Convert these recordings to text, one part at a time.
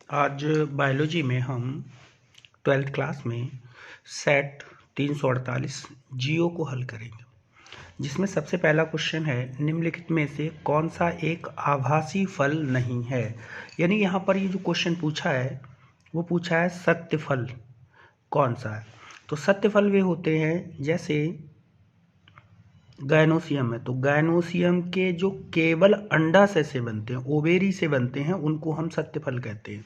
आज बायोलॉजी में हम 12th क्लास में सेट 348 जियो को हल करेंगे, जिसमें सबसे पहला क्वेश्चन है निम्नलिखित में से कौन सा एक आभासी फल नहीं है। यानी यहाँ पर ये जो क्वेश्चन पूछा है वो पूछा है सत्य फल कौन सा है। तो सत्य फल वे होते हैं जैसे गायनोसियम है, तो गायनोसियम के जो केवल अंडाशय से बनते हैं, ओवेरी से बनते हैं, उनको हम सत्य फल कहते हैं।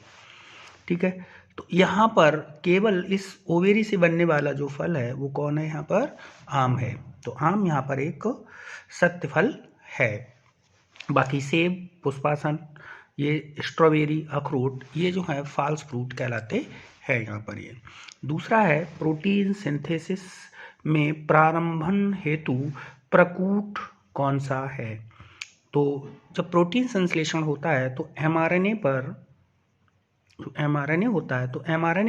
ठीक है, तो यहाँ पर केवल इस ओवेरी से बनने वाला जो फल है वो कौन है, यहाँ पर आम है। तो आम यहाँ पर एक सत्य फल है। बाकी सेब, पुष्पासन, ये स्ट्रॉबेरी, अखरोट, ये जो है फॉल्स फ्रूट कहलाते हैं यहाँ पर। ये दूसरा है प्रोटीन सिंथेसिस में प्रारंभन हेतु प्रकूट कौन सा है। तो जब प्रोटीन संश्लेषण होता है तो एमआरएनए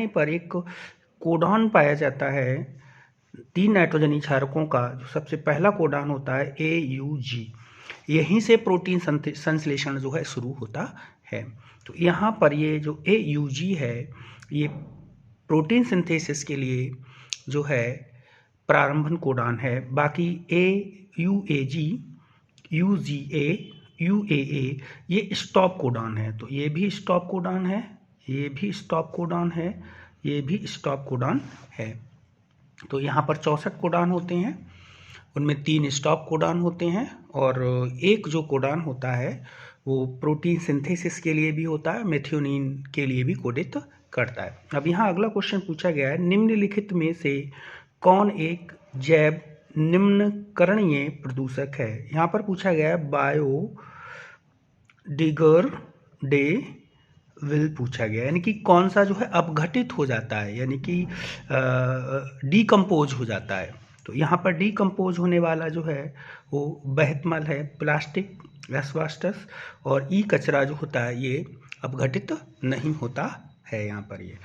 पर एक कोडॉन पाया जाता है 3 नाइट्रोजनी क्षारकों का। जो सबसे पहला कोडॉन होता है AUG, यहीं से प्रोटीन संश्लेषण जो है शुरू होता है। तो यहाँ पर ये जो AUG है ये प्रोटीन सिंथेसिस के लिए जो है प्रारंभन कोडॉन है। बाकी AUAG, UGA, UAA ये स्टॉप कोडॉन है। तो ये भी स्टॉप कोडॉन है, ये भी स्टॉप कोडॉन है, ये भी स्टॉप कोडॉन है। तो यहाँ पर 64 कोडॉन होते हैं, उनमें 3 स्टॉप कोडॉन होते हैं और एक जो कोडॉन होता है वो प्रोटीन सिंथेसिस के लिए भी होता है, मेथियोनिन के लिए भी कोडित करता है। अब यहाँ अगला क्वेश्चन पूछा गया है निम्नलिखित में से कौन एक जैव निम्नकरणीय प्रदूषक है। यहाँ पर पूछा गया है बायोडिग्रेडेबल पूछा गया, यानी कि कौन सा जो है अपघटित हो जाता है, यानी कि डीकम्पोज हो जाता है। तो यहाँ पर डीकम्पोज होने वाला जो है वो बहुतमल है, प्लास्टिक, एस्बेस्टस और ई कचरा जो होता है ये अपघटित नहीं होता है यहाँ पर। ये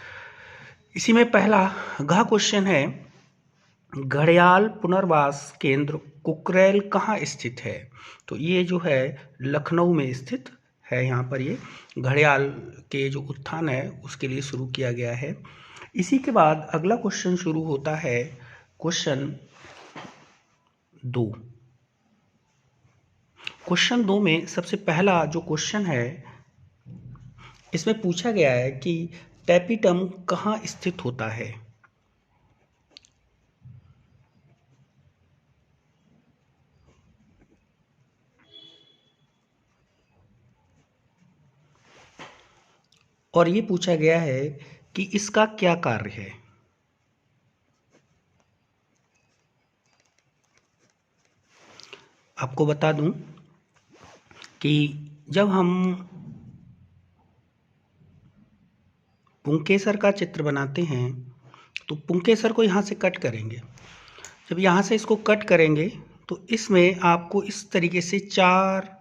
इसी में पहला घ क्वेश्चन है घड़ियाल पुनर्वास केंद्र कुकरेल कहाँ स्थित है। तो ये जो है लखनऊ में स्थित है। यहाँ पर ये घड़ियाल के जो उत्थान है उसके लिए शुरू किया गया है। इसी के बाद अगला क्वेश्चन शुरू होता है क्वेश्चन 2। क्वेश्चन 2 में सबसे पहला जो क्वेश्चन है इसमें पूछा गया है कि टैपिटम कहाँ स्थित होता है। और ये पूछा गया है कि इसका क्या कार्य है। आपको बता दूं कि जब हम पुंकेसर का चित्र बनाते हैं तो पुंकेसर को यहाँ से कट करेंगे। जब यहाँ से इसको कट करेंगे तो इसमें आपको इस तरीके से 4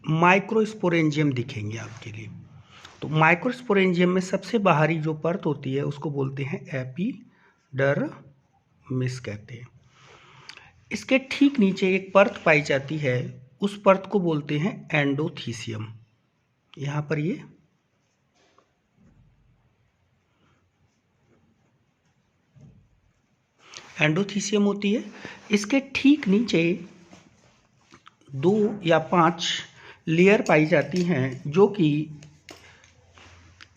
माइक्रोस्पोरेंजियम दिखेंगे आपके लिए। तो माइक्रोस्पोरेंजियम में सबसे बाहरी जो परत होती है उसको बोलते हैं एपिडर्मिस कहते हैं। इसके ठीक नीचे एक परत पाई जाती है, उस परत को बोलते हैं एंडोथीसियम। यहाँ पर ये एंडोथीसियम होती है। इसके ठीक नीचे 2 या 5 लेयर पाई जाती हैं जो कि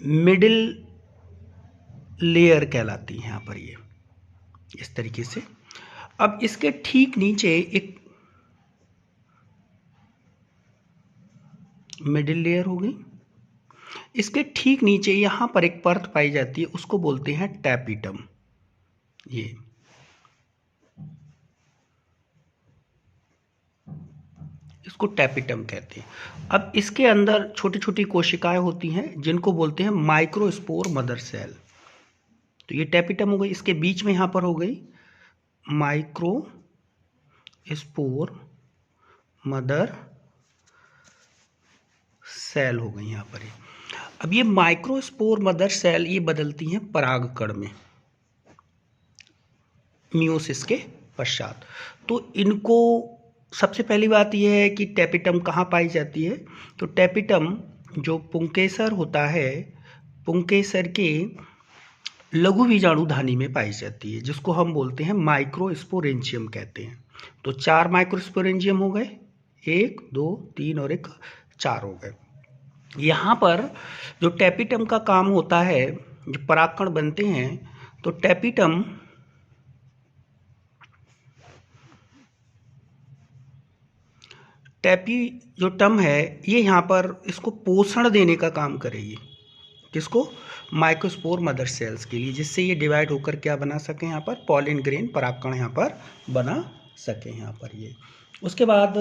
मिडिल लेयर कहलाती हैं यहाँ पर ये इस तरीके से। अब इसके ठीक नीचे एक मिडिल लेयर हो गई, इसके ठीक नीचे यहाँ पर एक परत पाई जाती है उसको बोलते हैं टैपिटम। ये इसको टैपिटम कहते हैं। अब इसके अंदर छोटी छोटी कोशिकाएं होती हैं जिनको बोलते हैं माइक्रोस्पोर मदर सेल। तो ये टैपिटम हो गई, इसके बीच में यहाँ पर हो गई माइक्रोस्पोर मदर सेल हो गई यहाँ पर। अब ये माइक्रोस्पोर मदर सेल ये बदलती हैं परागकण में मियोसिस के पश्चात। तो इनको सबसे पहली बात यह है कि टैपिटम कहाँ पाई जाती है। तो टैपिटम जो पुंकेसर होता है, पुंकेसर के लघु बीजाणु धानी में पाई जाती है, जिसको हम बोलते हैं माइक्रोस्पोरेंजियम कहते हैं। तो 4 माइक्रोस्पोरेंजियम हो गए, 1 2 3 और 1 4 हो गए। यहाँ पर जो टैपिटम का काम होता है, जो परागकण बनते हैं, तो टैपिटम टैपी जो टम है ये यहाँ पर इसको पोषण देने का काम करेगी, किसको, माइक्रोस्पोर मदर सेल्स के लिए, जिससे ये डिवाइड होकर क्या बना सके, यहाँ पर पॉलिन ग्रेन परागकण यहाँ पर बना सके यहाँ पर ये। उसके बाद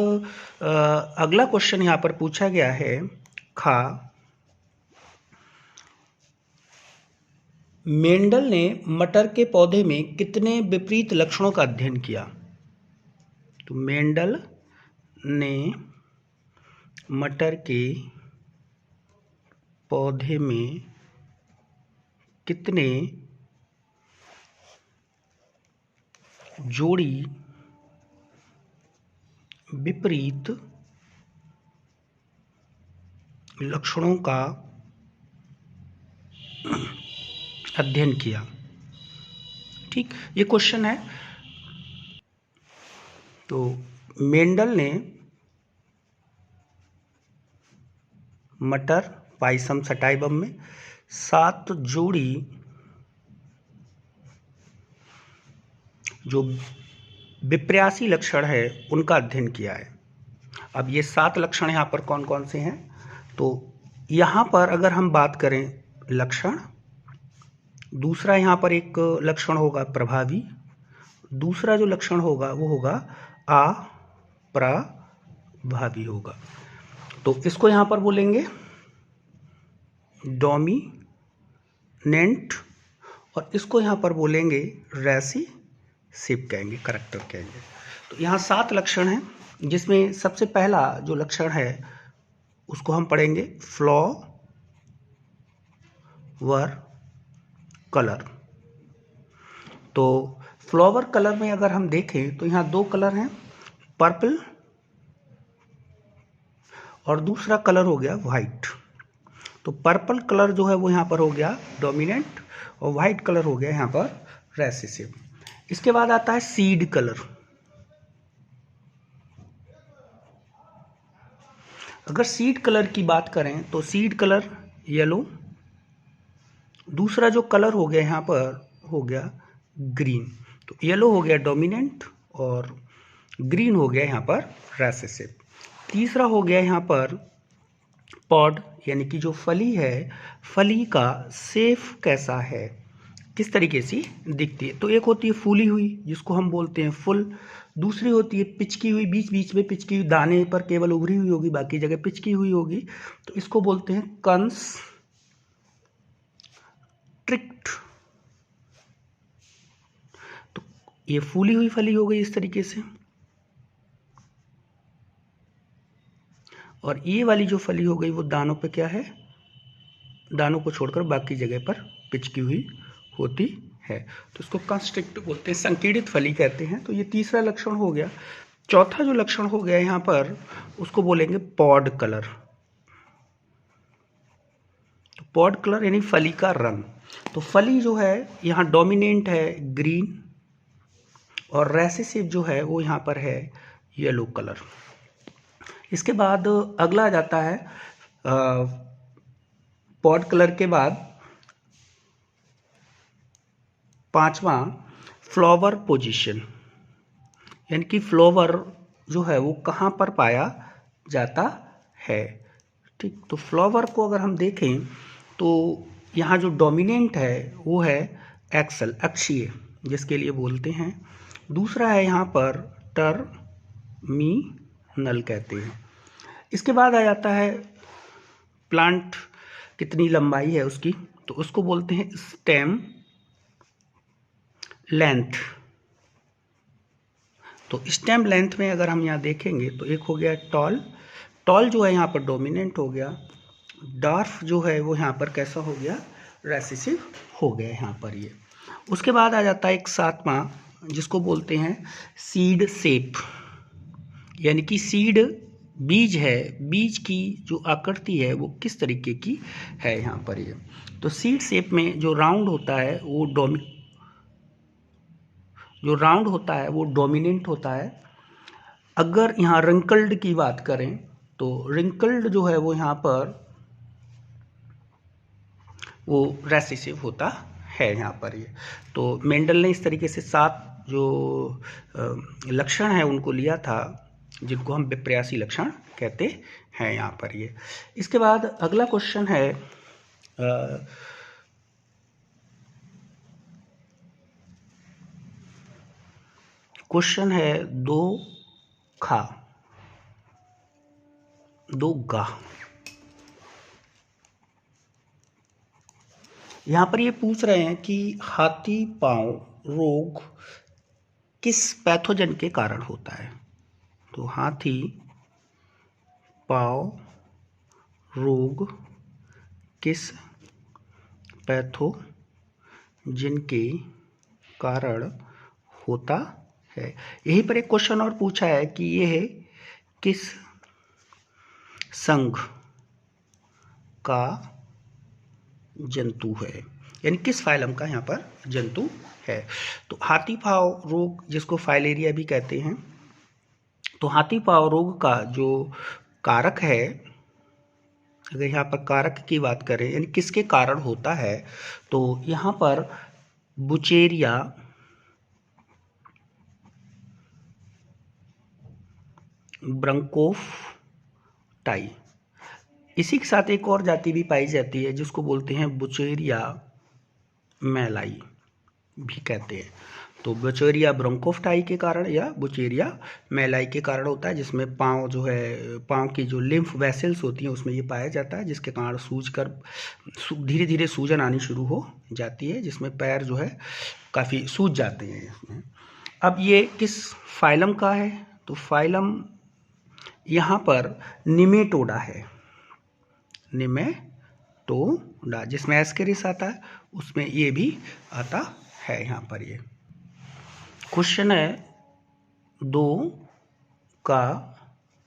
अगला क्वेश्चन यहाँ पर पूछा गया है, खा मेंडल ने मटर के पौधे में कितने विपरीत लक्षणों का अध्ययन किया। तो मेंडल ने मटर के पौधे में कितने जोड़ी विपरीत लक्षणों का अध्ययन किया। ठीक, ये क्वेश्चन है। तो मेंडल ने मटर पाइसम सटाइवम में 7 जोड़ी जो विप्र्यासी लक्षण है उनका अध्ययन किया है। अब ये 7 लक्षण यहाँ पर कौन कौन से हैं। तो यहाँ पर अगर हम बात करें लक्षण, दूसरा यहाँ पर एक लक्षण होगा प्रभावी, दूसरा जो लक्षण होगा वो होगा अप्रभावी होगा। तो इसको यहाँ पर बोलेंगे डोमिनेंट और इसको यहाँ पर बोलेंगे रेसिसिव कहेंगे, करैक्टर कहेंगे। तो यहाँ 7 लक्षण हैं, जिसमें सबसे पहला जो लक्षण है उसको हम पढ़ेंगे फ्लावर कलर। तो फ्लावर कलर में अगर हम देखें तो यहाँ 2 कलर हैं, पर्पल और दूसरा कलर हो गया वाइट। तो पर्पल कलर जो है वो यहाँ पर हो गया डोमिनेंट और वाइट कलर हो गया यहाँ पर रेसेसिव। इसके बाद आता है सीड कलर। अगर सीड कलर की बात करें तो सीड कलर येलो, दूसरा जो कलर हो गया यहाँ पर हो गया ग्रीन। तो येलो हो गया डोमिनेंट और ग्रीन हो गया यहाँ पर रेसेसिव। तीसरा हो गया यहाँ पर पॉड, यानी कि जो फली है, फली का शेफ कैसा है, किस तरीके से दिखती है। तो एक होती है फूली हुई जिसको हम बोलते हैं फुल, दूसरी होती है पिचकी हुई, बीच बीच में पिचकी हुई, दाने पर केवल उभरी हुई होगी, बाकी जगह पिचकी हुई होगी, तो इसको बोलते हैं कंस्ट्रिक्ट। तो ये फूली हुई फली हो गई इस तरीके से, और ये वाली जो फली हो गई वो दानों पे क्या है, दानों को छोड़कर बाकी जगह पर पिचकी हुई होती है। तो इसको कंस्ट्रिक्ट बोलते हैं, संकीर्णित फली कहते हैं। तो ये तीसरा लक्षण हो गया। चौथा जो लक्षण हो गया यहाँ पर उसको बोलेंगे पॉड कलर। तो पॉड कलर यानी फली का रंग। तो फली जो है यहाँ डोमिनेंट है ग्रीन और रेसेसिव जो है वो यहाँ पर है येलो कलर। इसके बाद अगला आ जाता है पॉड कलर के बाद पांचवा फ्लावर पोजीशन, यानी कि फ्लावर जो है वो कहाँ पर पाया जाता है। ठीक, तो फ्लावर को अगर हम देखें तो यहाँ जो डोमिनेंट है वो है एक्सल, अक्षीय, जिसके लिए बोलते हैं। दूसरा है यहाँ पर टर्मिनल कहते हैं। इसके बाद आ जाता है प्लांट कितनी लंबाई है उसकी, तो उसको बोलते हैं स्टेम लेंथ। तो स्टेम लेंथ में अगर हम यहाँ देखेंगे तो एक हो गया टॉल, टॉल जो है यहाँ पर डोमिनेंट हो गया, डार्फ जो है वो यहाँ पर कैसा हो गया, रेसेसिव हो गया यहाँ पर ये। उसके बाद आ जाता है एक 7वां जिसको बोलते हैं सीड शेप, यानी कि सीड बीज है, बीज की जो आकृति है वो किस तरीके की है यहाँ पर ये। तो सीड शेप में जो राउंड होता है वो डोमिनेंट होता है। अगर यहाँ रिंकल्ड की बात करें तो रिंकल्ड जो है वो यहाँ पर वो रेसेसिव होता है यहाँ पर ये। तो मेंडल ने इस तरीके से 7 जो लक्षण है उनको लिया था, जिनको हम विपर्यासी लक्षण कहते हैं यहाँ पर ये। इसके बाद अगला क्वेश्चन है दो खा दो गा। यहाँ पर ये पूछ रहे हैं कि हाथी पांव रोग किस पैथोजन के कारण होता है। तो हाथी पांव रोग किस पैथोजन के कारण होता है। यहीं पर एक क्वेश्चन और पूछा है कि यह किस संघ का जंतु है, यानी किस फाइलम का यहाँ पर जंतु है। तो हाथी पांव रोग जिसको फाइलेरिया भी कहते हैं, तो हाथी पांव रोग का जो कारक है, अगर यहाँ पर कारक की बात करें यानी किसके कारण होता है, तो यहाँ पर बुचेरिया ब्रंकोफटाई, इसी के साथ एक और जाति भी पाई जाती है जिसको बोलते हैं बुचेरिया मैलाई भी कहते हैं। तो बुचेरिया ब्रोंकोफटाई के कारण या बुचेरिया मैलाई के कारण होता है, जिसमें पाँव जो है, पाँव की जो लिम्फ वेसल्स होती हैं उसमें ये पाया जाता है, जिसके कारण धीरे धीरे सूजन आनी शुरू हो जाती है, जिसमें पैर जो है काफ़ी सूज जाते हैं इसमें। अब ये किस फाइलम का है, तो फाइलम यहाँ पर निमेटोडा है, निमेटोडा, जिसमें एस्केरिस आता है उसमें ये भी आता है यहाँ पर ये। क्वेश्चन है 2 का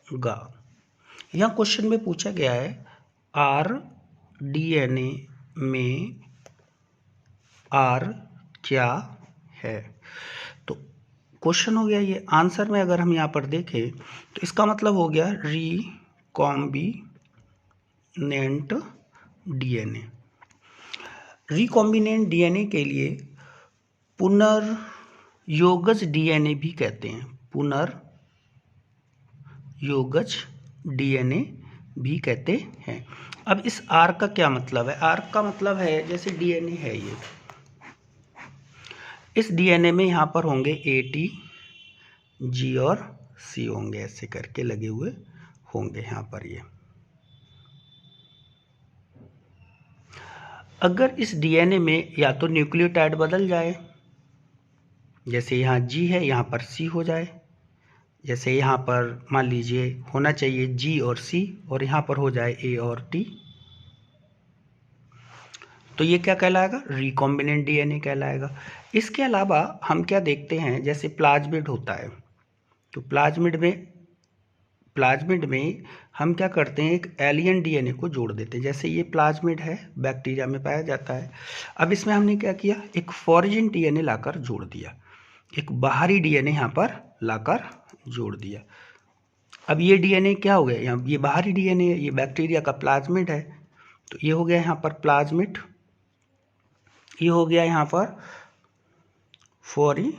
गा। यहाँ क्वेश्चन में पूछा गया है आरडीएनए में आर क्या है। तो क्वेश्चन हो गया ये, आंसर में अगर हम यहाँ पर देखें तो इसका मतलब हो गया रिकॉम्बिनेंट डीएनए। रिकॉम्बिनेंट डीएनए के लिए पुनर्योगज डीएनए भी कहते हैं, पुनर्योगज डीएनए भी कहते हैं। अब इस आर का क्या मतलब है, आर का मतलब है जैसे डीएनए है ये, इस डीएनए में यहाँ पर होंगे एटी जी और सी होंगे, ऐसे करके लगे हुए होंगे यहाँ पर ये। अगर इस डीएनए में या तो न्यूक्लियोटाइड बदल जाए, जैसे यहाँ जी है यहाँ पर सी हो जाए, जैसे यहाँ पर मान लीजिए होना चाहिए जी और सी और यहाँ पर हो जाए ए और टी, तो ये क्या कहलाएगा, रिकॉम्बिनेंट डीएनए कहलाएगा। इसके अलावा हम क्या देखते हैं, जैसे प्लाज्मिड होता है, तो प्लाज्मिड में हम क्या करते हैं, एक एलियन डीएनए को जोड़ देते हैं। जैसे ये प्लाज्मिड है, बैक्टीरिया में पाया जाता है। अब इसमें हमने क्या किया, एक फॉरेन डीएनए लाकर जोड़ दिया, एक बाहरी डीएनए यहाँ पर लाकर जोड़ दिया। अब ये डीएनए क्या हो गया, यहाँ ये बाहरी डीएनए, ये बैक्टीरिया का प्लाज्मिड है, तो ये हो गया यहाँ पर प्लाज्मिड, ये हो गया यहाँ पर फॉरेन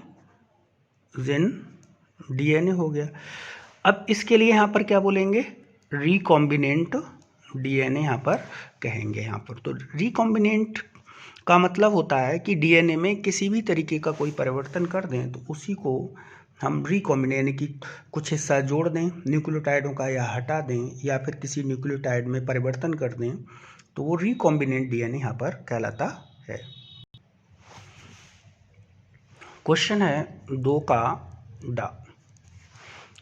डीएनए हो गया। अब इसके लिए यहाँ पर क्या बोलेंगे, रिकॉम्बिनेंट डीएनए यहाँ पर कहेंगे यहाँ पर। तो रिकॉम्बिनेंट का मतलब होता है कि डीएनए में किसी भी तरीके का कोई परिवर्तन कर दें तो उसी को हम रिकॉम्बिनेंट, यानी कि कुछ हिस्सा जोड़ दें न्यूक्लियोटाइडों का या हटा दें या फिर किसी न्यूक्लियोटाइड में परिवर्तन कर दें, तो वो रिकॉम्बिनेंट डीएनए यहाँ पर कहलाता है। क्वेश्चन है 2 का डा।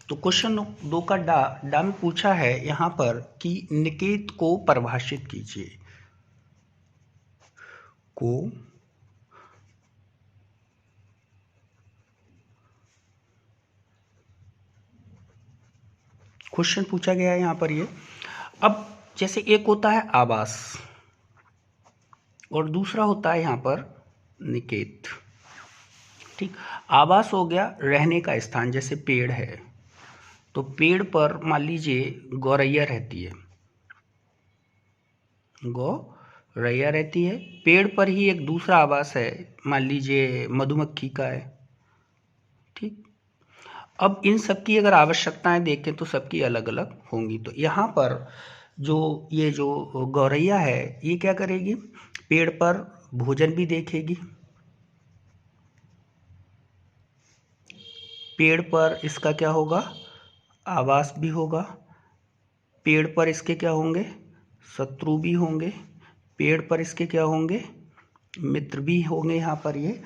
तो क्वेश्चन 2 का डा में पूछा है यहाँ पर कि निकेत को परिभाषित कीजिए, को क्वेश्चन पूछा गया है यहाँ पर ये। अब जैसे एक होता है आवास और दूसरा होता है यहाँ पर निकेत। ठीक, आवास हो गया रहने का स्थान, जैसे पेड़ है तो पेड़ पर मान लीजिए गौरैया रहती है, गौरैया रहती है। पेड़ पर ही एक दूसरा आवास है, मान लीजिए मधुमक्खी का है। ठीक, अब इन सब की अगर आवश्यकताएं देखें तो सबकी अलग अलग होंगी। तो यहाँ पर ये जो गौरैया है ये क्या करेगी, पेड़ पर भोजन भी देखेगी, पेड़ पर इसका क्या होगा, आवास भी होगा, पेड़ पर इसके क्या होंगे, शत्रु भी होंगे, पेड़ पर इसके क्या होंगे, मित्र भी होंगे। यहाँ पर ये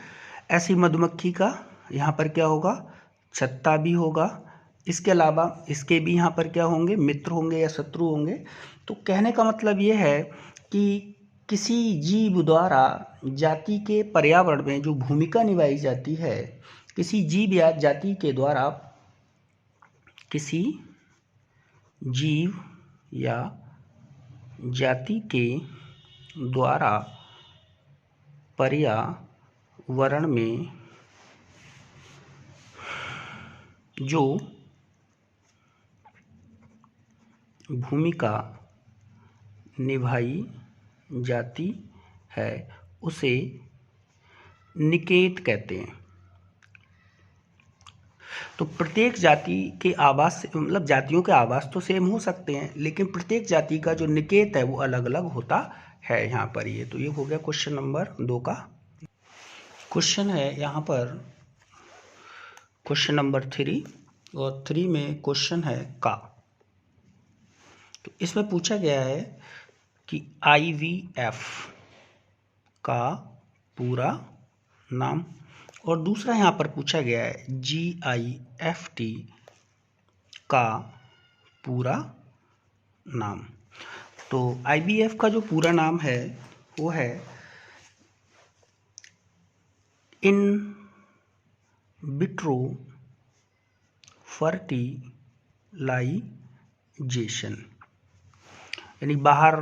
ऐसी मधुमक्खी का यहाँ पर क्या होगा, छत्ता भी होगा। इसके अलावा इसके भी यहाँ पर क्या होंगे, मित्र होंगे या शत्रु होंगे। तो कहने का मतलब ये है कि किसी जीव द्वारा जाति के पर्यावरण में जो भूमिका निभाई जाती है, किसी जीव या जाति के द्वारा, किसी जीव या जाति के द्वारा पर्यावरण में जो भूमिका निभाई जाती है उसे निकेत कहते हैं। तो प्रत्येक जाति के आवास, मतलब जातियों के आवास तो सेम हो सकते हैं, लेकिन प्रत्येक जाति का जो निकेत है वो अलग अलग होता है यहाँ पर ये। तो ये हो गया क्वेश्चन नंबर 2 का। क्वेश्चन है यहाँ पर क्वेश्चन नंबर 3, और 3 में क्वेश्चन है का। तो इसमें पूछा गया है कि IVF का पूरा नाम, और दूसरा यहाँ पर पूछा गया है GIFT का पूरा नाम। तो IVF का जो पूरा नाम है वो है इन विट्रो फर्टिलाइजेशन, यानी बाहर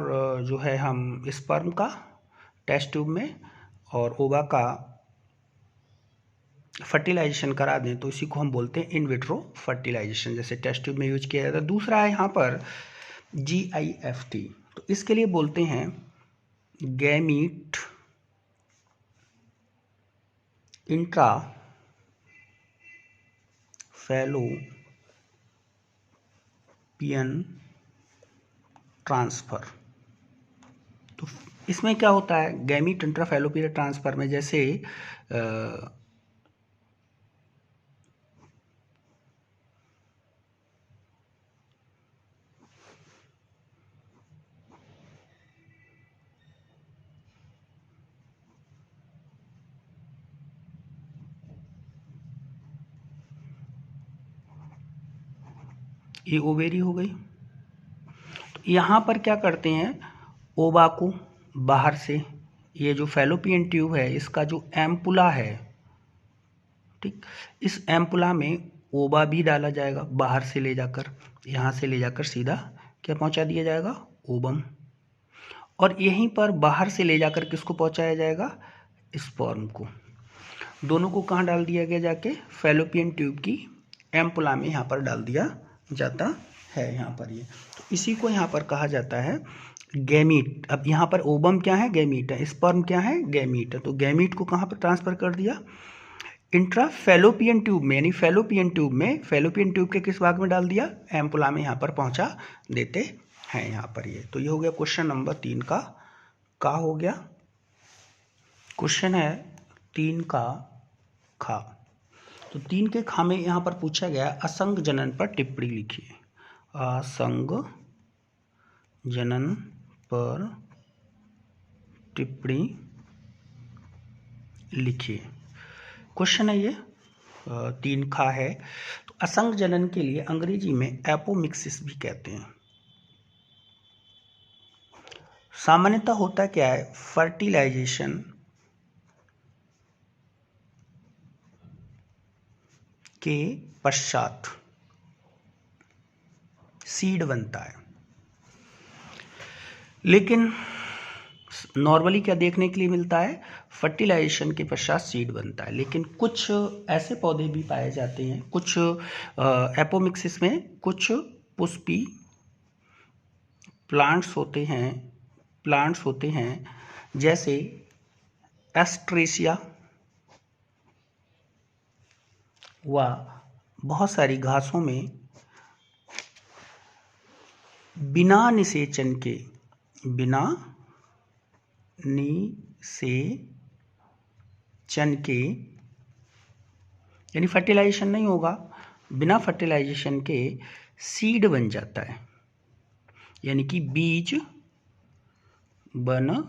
जो है हम स्पर्म का टेस्ट ट्यूब में और ओवा का फर्टिलाइजेशन करा दें तो इसी को हम बोलते हैं इन विट्रो फर्टिलाइजेशन, जैसे टेस्ट ट्यूब में यूज किया जाता है। दूसरा है यहाँ पर GIFT, तो इसके लिए बोलते हैं गैमीट इंट्रा फैलोपियन ट्रांसफर। तो इसमें क्या होता है, गैमीट इंट्रा फैलोपियन ट्रांसफर में जैसे ये ओवेरी हो गई। तो यहाँ पर क्या करते हैं, ओवा को बाहर से, ये जो फैलोपियन ट्यूब है इसका जो एम्पुला है, ठीक, इस एम्पुला में ओवा भी डाला जाएगा, बाहर से ले जाकर, यहाँ से ले जाकर सीधा क्या पहुँचा दिया जाएगा, ओवम। और यहीं पर बाहर से ले जाकर किसको पहुँचाया जाएगा, स्पर्म को। दोनों को कहाँ डाल दिया गया, जाके फैलोपियन ट्यूब की एम्पुला में यहाँ पर डाल दिया जाता है यहाँ पर ये। तो इसी को यहाँ पर कहा जाता है गैमीट। अब यहाँ पर ओवम क्या है, गैमीट है, स्पर्म क्या है, गैमीट है। तो गैमीट को कहाँ पर ट्रांसफर कर दिया, इंट्रा फैलोपियन ट्यूब में, यानी फैलोपियन ट्यूब में, फैलोपियन ट्यूब के किस भाग में डाल दिया, एम्पुला में यहाँ पर पहुँचा देते हैं यहाँ पर ये। तो ये हो गया क्वेश्चन नंबर 3 का हो गया। क्वेश्चन है 3 का खा। तो 3 के खा में यहाँ पर पूछा गया असंग जनन पर टिप्पणी लिखिए। असंग जनन पर टिप्पणी लिखिए, क्वेश्चन है ये। 3 खा है। तो असंग जनन के लिए अंग्रेजी में एपोमिक्सिस भी कहते हैं। सामान्यतः होता क्या है, फर्टिलाइजेशन के पश्चात सीड बनता है। लेकिन नॉर्मली क्या देखने के लिए मिलता है, फर्टिलाइजेशन के पश्चात सीड बनता है। लेकिन कुछ ऐसे पौधे भी पाए जाते हैं, कुछ एपोमिक्सिस में कुछ पुष्पी प्लांट्स होते हैं जैसे एस्ट्रेसिया व बहुत सारी घासों में बिना निषेचन के यानी फर्टिलाइजेशन नहीं होगा, बिना फर्टिलाइजेशन के सीड बन जाता है, यानी कि बीज बन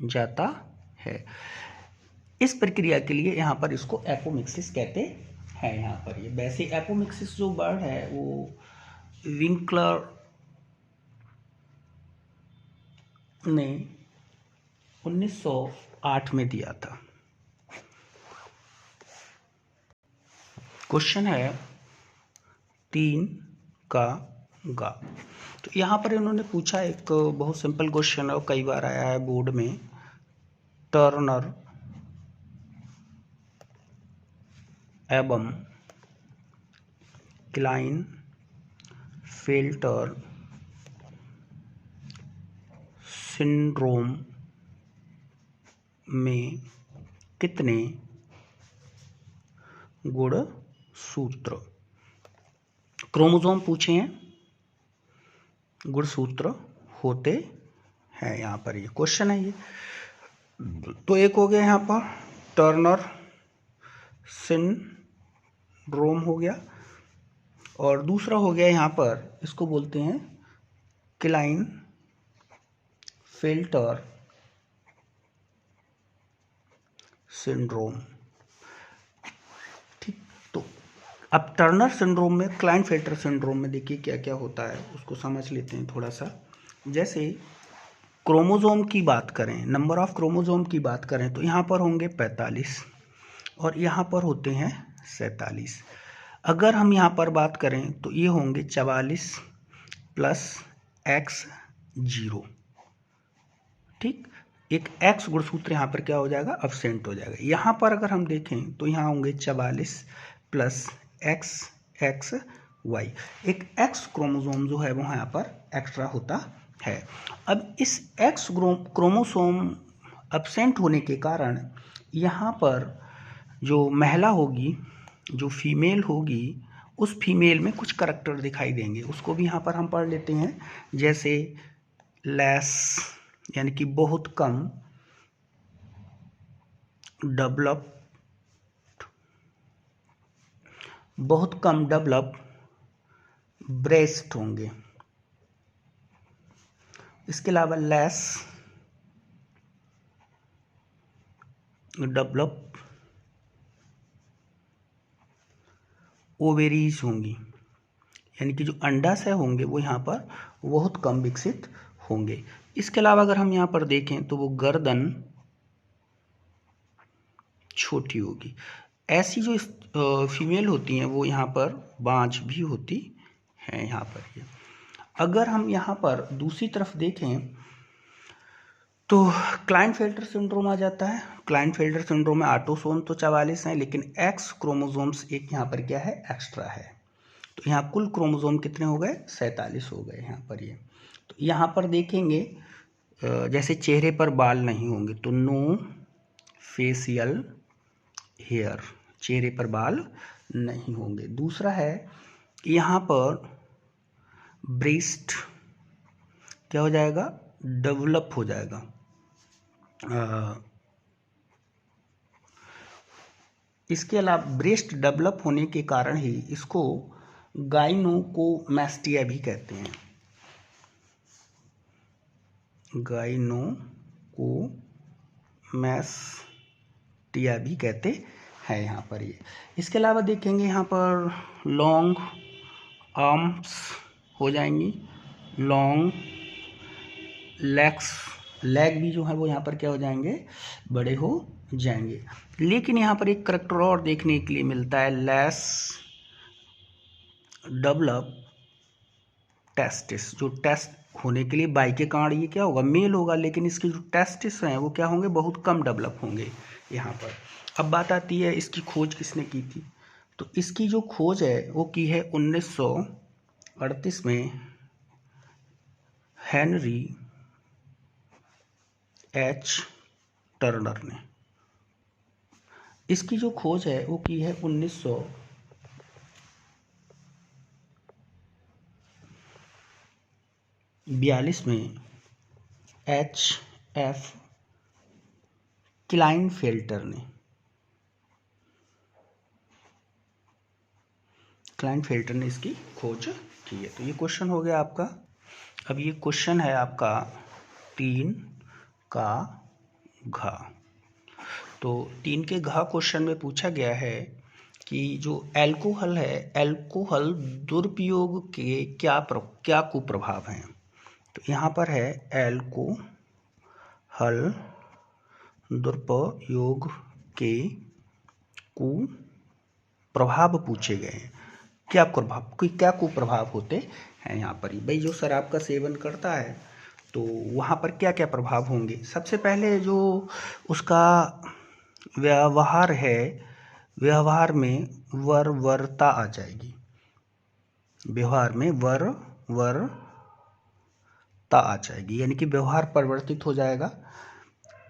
जाता है। इस प्रक्रिया के लिए यहाँ पर इसको एपोमिक्सिस कहते हैं। यहाँ पर ये वैसे एपोमिक्सिस जो वर्ड है वो विंकलर ने 1908 में दिया था। क्वेश्चन है 3 का गा। तो यहाँ पर इन्होंने पूछा एक बहुत सिंपल क्वेश्चन है और कई बार आया है बोर्ड में, टर्नर एवं क्लाइनफेल्टर सिंड्रोम में कितने गुणसूत्र, क्रोमोसोम पूछे हैं, गुणसूत्र होते हैं। यहाँ पर ये क्वेश्चन है ये। तो एक हो गया यहाँ पर टर्नर सिंड्रोम हो गया, और दूसरा हो गया यहाँ पर, इसको बोलते हैं क्लाइनफेल्टर सिंड्रोम। ठीक, तो अब टर्नर सिंड्रोम में, क्लाइनफेल्टर सिंड्रोम में देखिए क्या क्या होता है, उसको समझ लेते हैं थोड़ा सा। जैसे क्रोमोसोम की बात करें, नंबर ऑफ क्रोमोसोम की बात करें, तो यहाँ पर होंगे 45 और यहाँ पर होते हैं 47। अगर हम यहाँ पर बात करें तो ये होंगे 44 प्लस x0। ठीक, एक x गुणसूत्र यहाँ पर क्या हो जाएगा, अब्सेंट हो जाएगा। यहाँ पर अगर हम देखें तो यहाँ होंगे 44 प्लस XY, एक X क्रोमोसोम जो है वो यहाँ पर एक्स्ट्रा होता है। अब इस X क्रोमोसोम अब्सेंट होने के कारण यहाँ पर जो महिला होगी, जो फीमेल होगी, उस फीमेल में कुछ करैक्टर दिखाई देंगे, उसको भी यहाँ पर हम पढ़ लेते हैं। जैसे लेस, यानी कि बहुत कम डेवलप ब्रेस्ट होंगे। इसके अलावा लेस डेवलप ओवेरीज होंगी, यानी कि जो अंडाशय होंगे वो यहाँ पर बहुत कम विकसित होंगे। इसके अलावा अगर हम यहाँ पर देखें तो वो गर्दन छोटी होगी। ऐसी जो फीमेल होती हैं वो यहाँ पर बांझ भी होती हैं। यहाँ पर ये अगर हम यहाँ पर दूसरी तरफ देखें तो क्लाइनफेल्टर सिंड्रोम आ जाता है। क्लाइनफेल्टर सिंड्रोम में ऑटोसोम तो 44 हैं, लेकिन एक्स क्रोमोसोम्स एक यहाँ पर क्या है, एक्स्ट्रा है। तो यहाँ कुल क्रोमोसोम कितने हो गए, 47 हो गए यहाँ पर ये। तो यहाँ पर देखेंगे जैसे चेहरे पर बाल नहीं होंगे तो नो फेशियल हेयर, चेहरे पर बाल नहीं होंगे। दूसरा है यहाँ पर ब्रेस्ट क्या हो जाएगा, डेवलप हो जाएगा। इसके अलावा ब्रेस्ट डेवलप होने के कारण ही इसको गाइनोकोमैस्टिया भी कहते हैं, गाइनोकोमैस्टिया भी कहते हैं यहाँ पर ये। इसके अलावा देखेंगे यहाँ पर लॉन्ग आर्म्स हो जाएंगी, लॉन्ग लेग भी जो है वो यहाँ पर क्या हो जाएंगे, बड़े हो जाएंगे। लेकिन यहाँ पर एक करैक्टर और देखने के लिए मिलता है, लेस डेवलप टेस्टिस, जो टेस्ट होने के लिए बाई के कारण ये क्या होगा, मेल होगा, लेकिन इसके जो टेस्टिस हैं वो क्या होंगे, बहुत कम डेवलप होंगे यहाँ पर। अब बात आती है इसकी खोज किसने की थी, तो इसकी जो खोज है वो की है 1938 में हेनरी एच टर्नर ने। इसकी जो खोज है वो की है 1942 में H.F. क्लाइनफेल्टर ने। क्लाइनफेल्टर ने इसकी खोज की है। तो ये क्वेश्चन हो गया आपका। अब ये क्वेश्चन है आपका 3 का घ। तो 3 के घ क्वेश्चन में पूछा गया है कि जो एल्कोहल है, एल्कोहल दुरुपयोग के क्या कुप्रभाव हैं। तो यहाँ पर है एल्कोहल दुरुपयोग के कुप्रभाव पूछे गए हैं। क्या कुप्रभाव होते हैं यहाँ पर ही। भाई जो शराब का सेवन करता है तो वहाँ पर क्या क्या प्रभाव होंगे। सबसे पहले जो उसका व्यवहार है, व्यवहार में वरवरता आ जाएगी, व्यवहार में वरवरता आ जाएगी, यानी कि व्यवहार परिवर्तित हो जाएगा।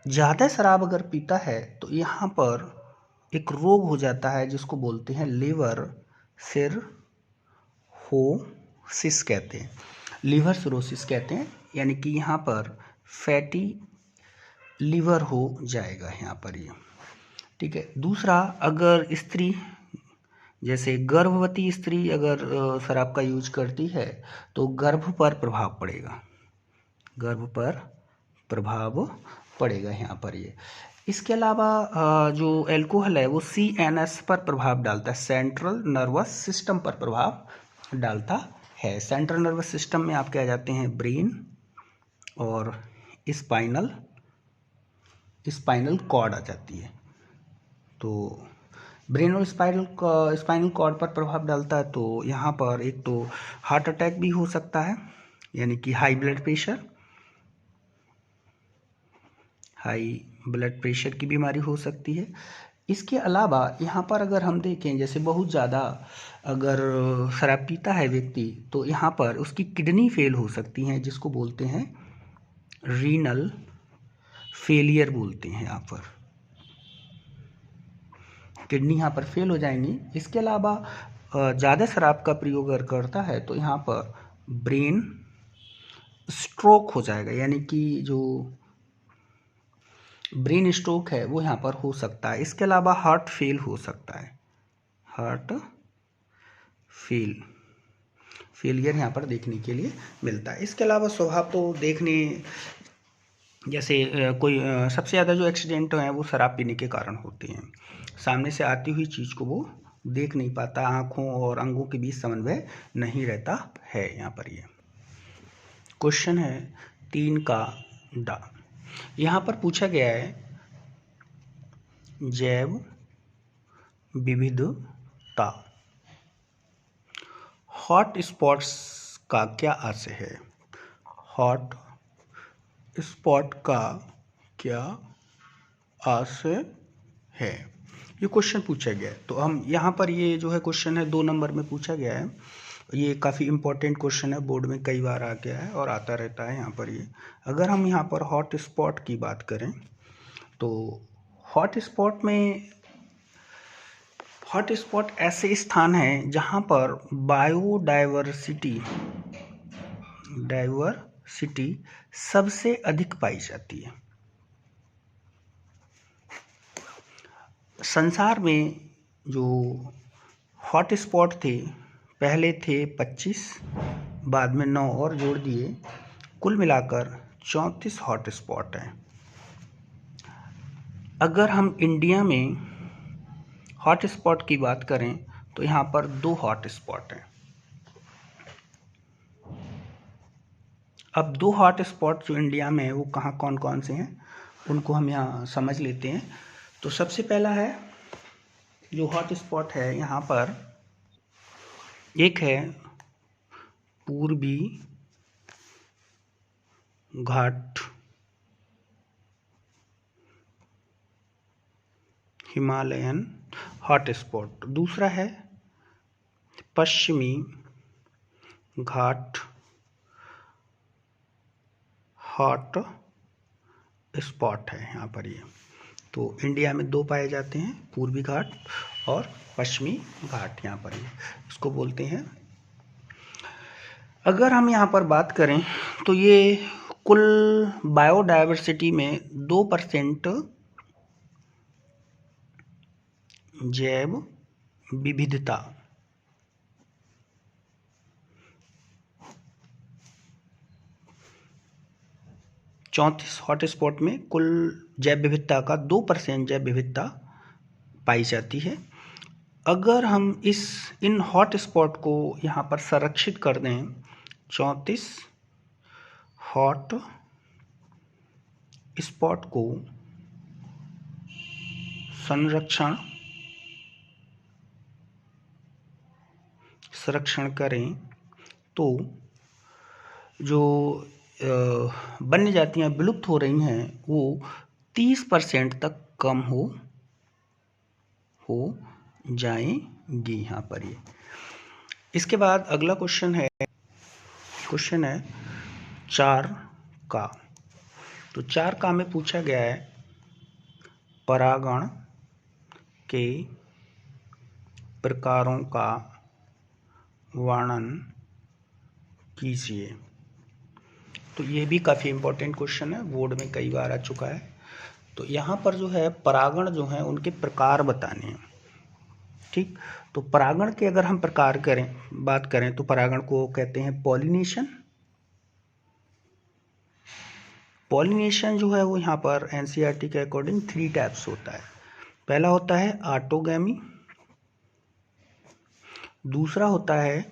ज़्यादा शराब अगर पीता है तो यहाँ पर एक रोग हो जाता है जिसको बोलते हैं लिवर सिरोसिस कहते हैं, लिवर सिरोसिस कहते हैं, यानी कि यहाँ पर फैटी लिवर हो जाएगा यहाँ पर ये। ठीक है। दूसरा, अगर स्त्री जैसे गर्भवती स्त्री अगर शराब का यूज करती है तो गर्भ पर प्रभाव पड़ेगा, गर्भ पर प्रभाव पड़ेगा यहाँ पर ये। इसके अलावा जो एल्कोहल है वो CNS पर प्रभाव डालता है, सेंट्रल नर्वस सिस्टम पर प्रभाव डालता है। सेंट्रल नर्वस सिस्टम में आपके आ जाते हैं ब्रेन और स्पाइनल कॉर्ड आ जाती है। तो ब्रेन और स्पाइनल कॉर्ड पर प्रभाव डालता है, तो यहाँ पर एक तो हार्ट अटैक भी हो सकता है, यानी कि हाई ब्लड प्रेशर की बीमारी हो सकती है। इसके अलावा यहाँ पर अगर हम देखें, जैसे बहुत ज़्यादा अगर शराब पीता है व्यक्ति तो यहाँ पर उसकी किडनी फेल हो सकती हैं, जिसको बोलते हैं रीनल फेलियर बोलते हैं। यहाँ पर किडनी यहाँ पर फेल हो जाएंगी। इसके अलावा ज़्यादा शराब का प्रयोग अगर करता है तो यहाँ पर ब्रेन स्ट्रोक हो जाएगा, यानी कि जो ब्रेन स्ट्रोक है वो यहाँ पर हो सकता है। इसके अलावा हार्ट फेल हो सकता है, हार्ट फेलियर यहाँ पर देखने के लिए मिलता है। इसके अलावा स्वभाव तो देखने जैसे कोई सबसे ज़्यादा जो एक्सीडेंट हैं वो शराब पीने के कारण होते हैं। सामने से आती हुई चीज़ को वो देख नहीं पाता, आँखों और अंगों के बीच समन्वय नहीं रहता है। यहाँ पर ये क्वेश्चन है 3 का डा। यहाँ पर पूछा गया है जैव विविधता, हॉट स्पॉट्स का क्या आशय है, हॉट स्पॉट का क्या आशय है, ये क्वेश्चन पूछा गया है। तो हम यहाँ पर ये जो है क्वेश्चन है 2 नंबर में पूछा गया है। ये काफ़ी इंपॉर्टेंट क्वेश्चन है, बोर्ड में कई बार आ गया है और आता रहता है यहाँ पर ये। अगर हम यहाँ पर हॉट स्पॉट की बात करें तो हॉट स्पॉट ऐसे स्थान हैं जहाँ पर बायोडाइवर्सिटी सबसे अधिक पाई जाती है। संसार में जो हॉट स्पॉट थे, पहले थे 25, बाद में 9 और जोड़ दिए, कुल मिलाकर 34 हॉट स्पॉट हैं। अगर हम इंडिया में हॉट स्पॉट की बात करें तो यहाँ पर 2 हॉट स्पॉट हैं। अब 2 हॉट स्पॉट जो इंडिया में है वो कहाँ कौन कौन से हैं उनको हम यहाँ समझ लेते हैं। तो सबसे पहला है जो हॉट स्पॉट है यहाँ पर, एक है पूर्वी घाट हिमालयन हॉटस्पॉट। दूसरा है पश्चिमी घाट हॉट स्पॉट है यहाँ पर ये। तो इंडिया में दो पाए जाते हैं, पूर्वी घाट और पश्चिमी घाट यहाँ पर ये, इसको बोलते हैं। अगर हम यहाँ पर बात करें तो ये कुल बायोडायवर्सिटी में 2% जैव विविधता, 34 हॉटस्पॉट में कुल जैव विविधता का 2% जैव विविधता पाई जाती है। अगर हम इन हॉटस्पॉट को यहाँ पर संरक्षित कर दें, 34 हॉट स्पॉट को संरक्षण करें तो जो वन्य जातियाँ विलुप्त हो रही हैं वो 30% तक कम हो जाएंगी यहाँ पर ये। इसके बाद अगला क्वेश्चन है 4 का। तो 4 का में पूछा गया है परागण के प्रकारों का वर्णन कीजिए। तो ये भी काफ़ी इम्पोर्टेंट क्वेश्चन है, बोर्ड में कई बार आ चुका है। तो यहाँ पर जो है परागण जो है उनके प्रकार बताने हैं, ठीक। तो परागण के अगर हम प्रकार बात करें तो परागण को कहते हैं पॉलिनेशन। पॉलिनेशन जो है वो यहाँ पर एनसीईआरटी के अकॉर्डिंग 3 टाइप्स होता है। पहला होता है ऑटोगैमी, दूसरा होता है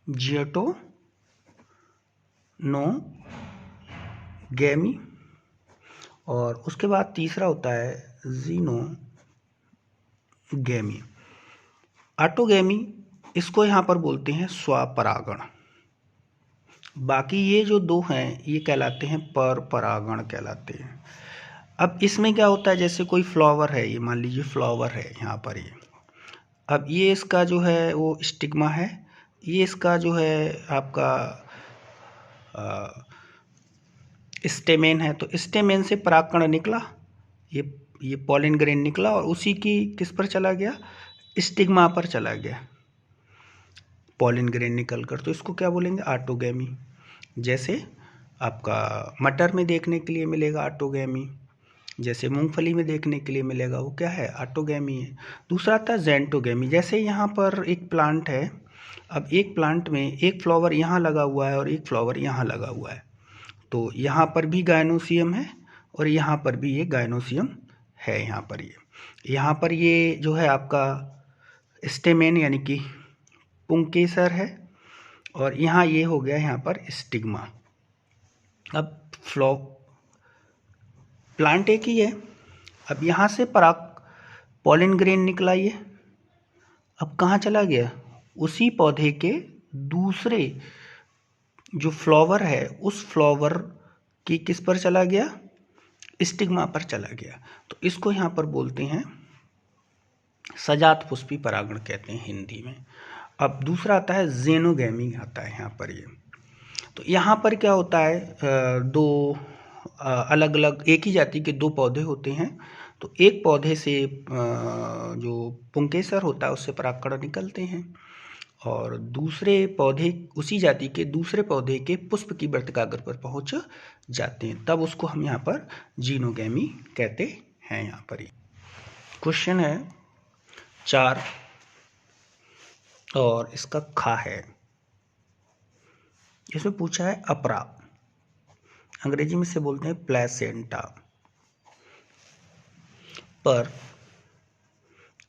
जियोटोनोगैमी और उसके बाद तीसरा होता है जीनोगैमी। ऑटोगैमी इसको यहाँ पर बोलते हैं स्वपरागण। बाकी ये जो 2 हैं ये कहलाते हैं परपरागण कहलाते हैं। अब इसमें क्या होता है, जैसे कोई फ्लावर है, ये मान लीजिए फ्लावर है यहाँ पर ये, अब ये इसका जो है वो स्टिग्मा है, ये इसका जो है आपका स्टेमेन है। तो स्टेमेन से परागकण निकला, ये पॉलिन ग्रेन निकला और उसी की किस पर चला गया, स्टिग्मा पर चला गया पॉलिन ग्रेन निकलकर। तो इसको क्या बोलेंगे, ऑटोगैमी। जैसे आपका मटर में देखने के लिए मिलेगा ऑटोगैमी, जैसे मूंगफली में देखने के लिए मिलेगा, वो क्या है, ऑटोगैमी है। दूसरा आता है ज़ेंटोगैमी। जैसे यहाँ पर एक प्लांट है, अब एक प्लांट में एक फ्लावर यहाँ लगा हुआ है और एक फ्लावर यहाँ लगा हुआ है, तो यहाँ पर भी गायनोसियम है और यहाँ पर भी ये गायनोसियम है। यहाँ पर ये जो है आपका स्टेमेन यानी कि पुंकेसर है और यहाँ ये हो गया यहाँ पर स्टिग्मा। अब प्लांट एक ही है, अब यहाँ से पॉलिन ग्रेन निकला, ये अब कहाँ चला गया, उसी पौधे के दूसरे जो फ्लावर है उस फ्लावर की किस पर चला गया, स्टिग्मा पर चला गया। तो इसको यहाँ पर बोलते हैं सजात पुष्पी परागण कहते हैं हिंदी में। अब दूसरा आता है ज़ेनोगैमी आता है यहाँ पर ये। तो यहाँ पर क्या होता है, 2 अलग अलग एक ही जाति के 2 पौधे होते हैं। तो एक पौधे से जो पुंकेसर होता है उससे परागकण निकलते हैं और दूसरे पौधे उसी जाति के दूसरे पौधे के पुष्प की वर्तिकाग्र पर पहुंच जाते हैं, तब उसको हम यहाँ पर जीनोगैमी कहते हैं। यहाँ पर क्वेश्चन है 4 और इसका खा है। इसमें पूछा है अपरा, अंग्रेजी में से बोलते हैं प्लेसेंटा, पर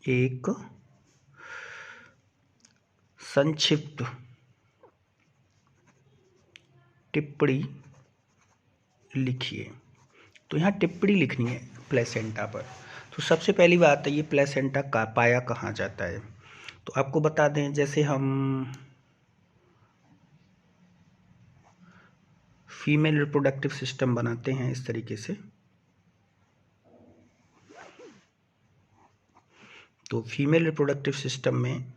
एक संक्षिप्त टिप्पणी लिखिए। तो यहाँ टिप्पणी लिखनी है प्लेसेंटा पर। तो सबसे पहली बात है ये प्लेसेंटा का पाया कहाँ जाता है। तो आपको बता दें, जैसे हम फीमेल रिप्रोडक्टिव सिस्टम बनाते हैं इस तरीके से। तो फीमेल रिप्रोडक्टिव सिस्टम में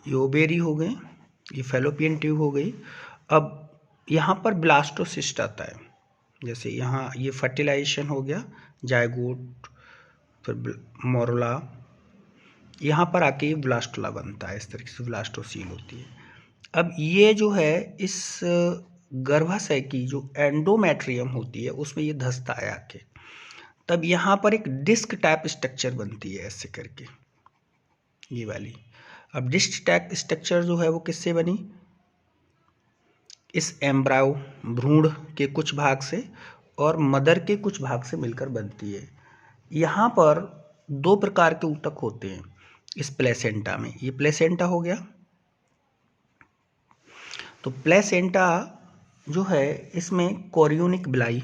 ये ओवेरी हो गए, ये फैलोपियन ट्यूब हो गई। अब यहाँ पर ब्लास्टोसिस्ट आता है, जैसे यहाँ ये फर्टिलाइजेशन हो गया, जायगोट, फिर मोरुला, यहाँ पर आके ये ब्लास्टुला बनता है, इस तरीके से ब्लास्टोसील होती है। अब ये जो है इस गर्भाशय की जो एंडोमेट्रियम होती है उसमें ये धंसता है आके, तब यहाँ पर एक डिस्क टाइप स्ट्रक्चर बनती है ऐसे करके, ये वाली। अब डिस्क टाइप स्ट्रक्चर जो है वो किससे बनी, इस एम्ब्रायो भ्रूण के कुछ भाग से और मदर के कुछ भाग से मिलकर बनती है। यहाँ पर दो प्रकार के ऊतक होते हैं इस प्लेसेंटा में, ये प्लेसेंटा हो गया। तो प्लेसेंटा जो है इसमें chorionic villi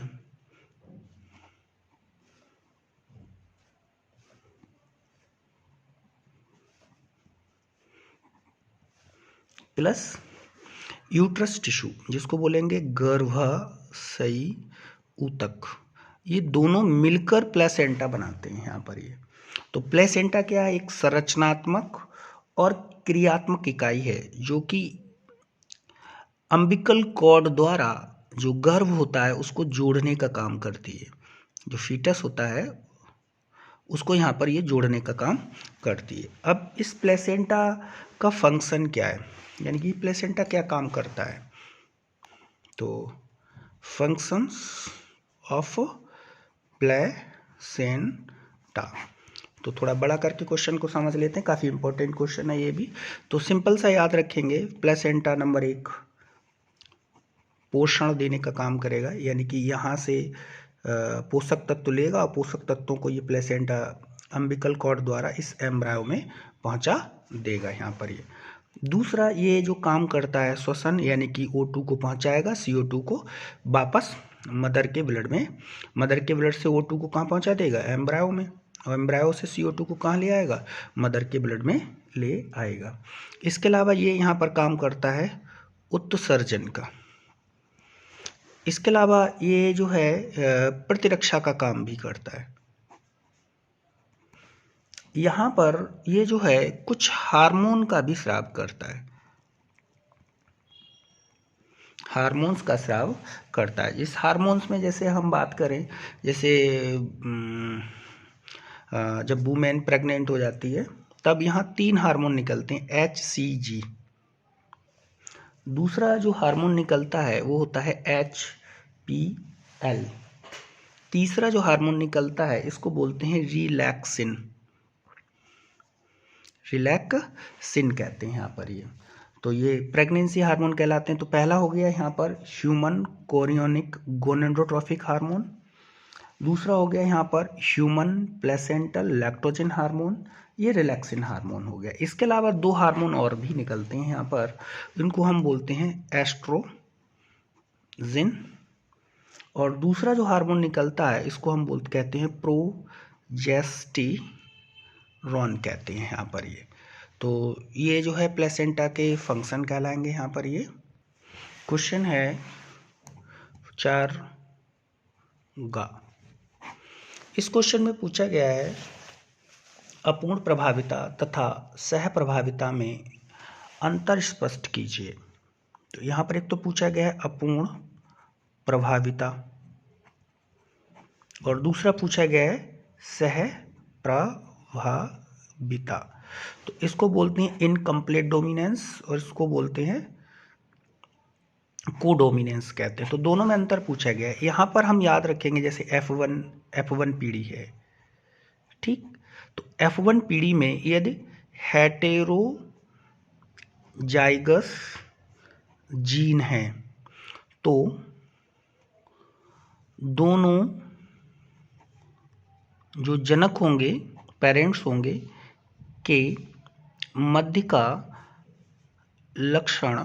plus uterus tissue, जिसको बोलेंगे गर्भाशयी ऊतक, ये दोनों मिलकर प्लेसेंटा बनाते हैं यहाँ पर ये। तो प्लेसेंटा क्या है, एक संरचनात्मक और क्रियात्मक इकाई है जो कि अम्बिकल कॉर्ड द्वारा जो गर्भ होता है उसको जोड़ने का काम करती है। जो फीटस होता है उसको यहाँ पर ये जोड़ने का काम करती है। अब इस प्लेसेंटा का फंक्शन क्या है, यानी कि प्लेसेंटा क्या काम करता है, तो फंक्शंस ऑफ प्लेसेंटा। तो थोड़ा बड़ा करके क्वेश्चन को समझ लेते हैं, काफ़ी इंपॉर्टेंट क्वेश्चन है ये भी। तो सिंपल सा याद रखेंगे, प्लेसेंटा नंबर 1 पोषण देने का काम करेगा, यानी कि यहाँ से पोषक तत्व लेगा और पोषक तत्वों को ये प्लेसेंटा अम्बिकल कॉर्ड द्वारा इस एम्ब्रायो में पहुँचा देगा यहाँ पर ये। दूसरा ये जो काम करता है श्वसन, यानी कि O2 को पहुँचाएगा, CO2 को वापस मदर के ब्लड में, मदर के ब्लड से O2 को कहाँ पहुँचा देगा, एम्ब्रायो में, और एम्ब्रायो से CO2 को कहाँ ले आएगा, मदर के ब्लड में ले आएगा। इसके अलावा ये यहाँ पर काम करता है उत्सर्जन का। इसके अलावा ये जो है प्रतिरक्षा का काम भी करता है। यहाँ पर ये जो है कुछ हार्मोन का भी स्राव करता है, हार्मोन्स का स्राव करता है। इस हार्मोन्स में जैसे हम बात करें, जैसे जब वुमेन प्रेग्नेंट हो जाती है तब यहाँ 3 हार्मोन निकलते हैं, HCG। दूसरा जो हार्मोन निकलता है वो होता है HPL। तीसरा जो हार्मोन निकलता है इसको बोलते हैं रिलैक्सिन, रिलैक्सिन कहते हैं यहाँ पर ये। तो ये प्रेगनेंसी हार्मोन कहलाते हैं। तो पहला हो गया यहाँ पर ह्यूमन कोरियोनिक गोनेडोट्रोफिक हार्मोन, दूसरा हो गया यहाँ पर ह्यूमन प्लेसेंटल लैक्टोजन हार्मोन, ये रिलैक्सिन हार्मोन हो गया। इसके अलावा 2 हार्मोन और भी निकलते हैं यहाँ पर, इनको हम बोलते हैं एस्ट्रोजिन, और दूसरा जो हार्मोन निकलता है इसको हम कहते हैं प्रोजेस्टेरॉन कहते हैं यहाँ पर ये। तो ये जो है प्लेसेंटा के फंक्शन कहलाएंगे यहाँ पर ये। क्वेश्चन है 4 गा। इस क्वेश्चन में पूछा गया है अपूर्ण प्रभाविता तथा सह प्रभाविता में अंतर स्पष्ट कीजिए। तो यहाँ पर एक तो पूछा गया है अपूर्ण प्रभाविता और दूसरा पूछा गया है सह प्रभाविता। तो इसको बोलते हैं इनकम्प्लीट डोमिनेंस और इसको बोलते हैं कोडोमिनेंस कहते हैं। तो दोनों में अंतर पूछा गया है। यहाँ पर हम याद रखेंगे जैसे F1 पीढ़ी है, ठीक। तो F1 पीढ़ी में यदि हेटेरोजाइगस जीन है तो दोनों जो जनक होंगे, पेरेंट्स होंगे, के मध्य का लक्षण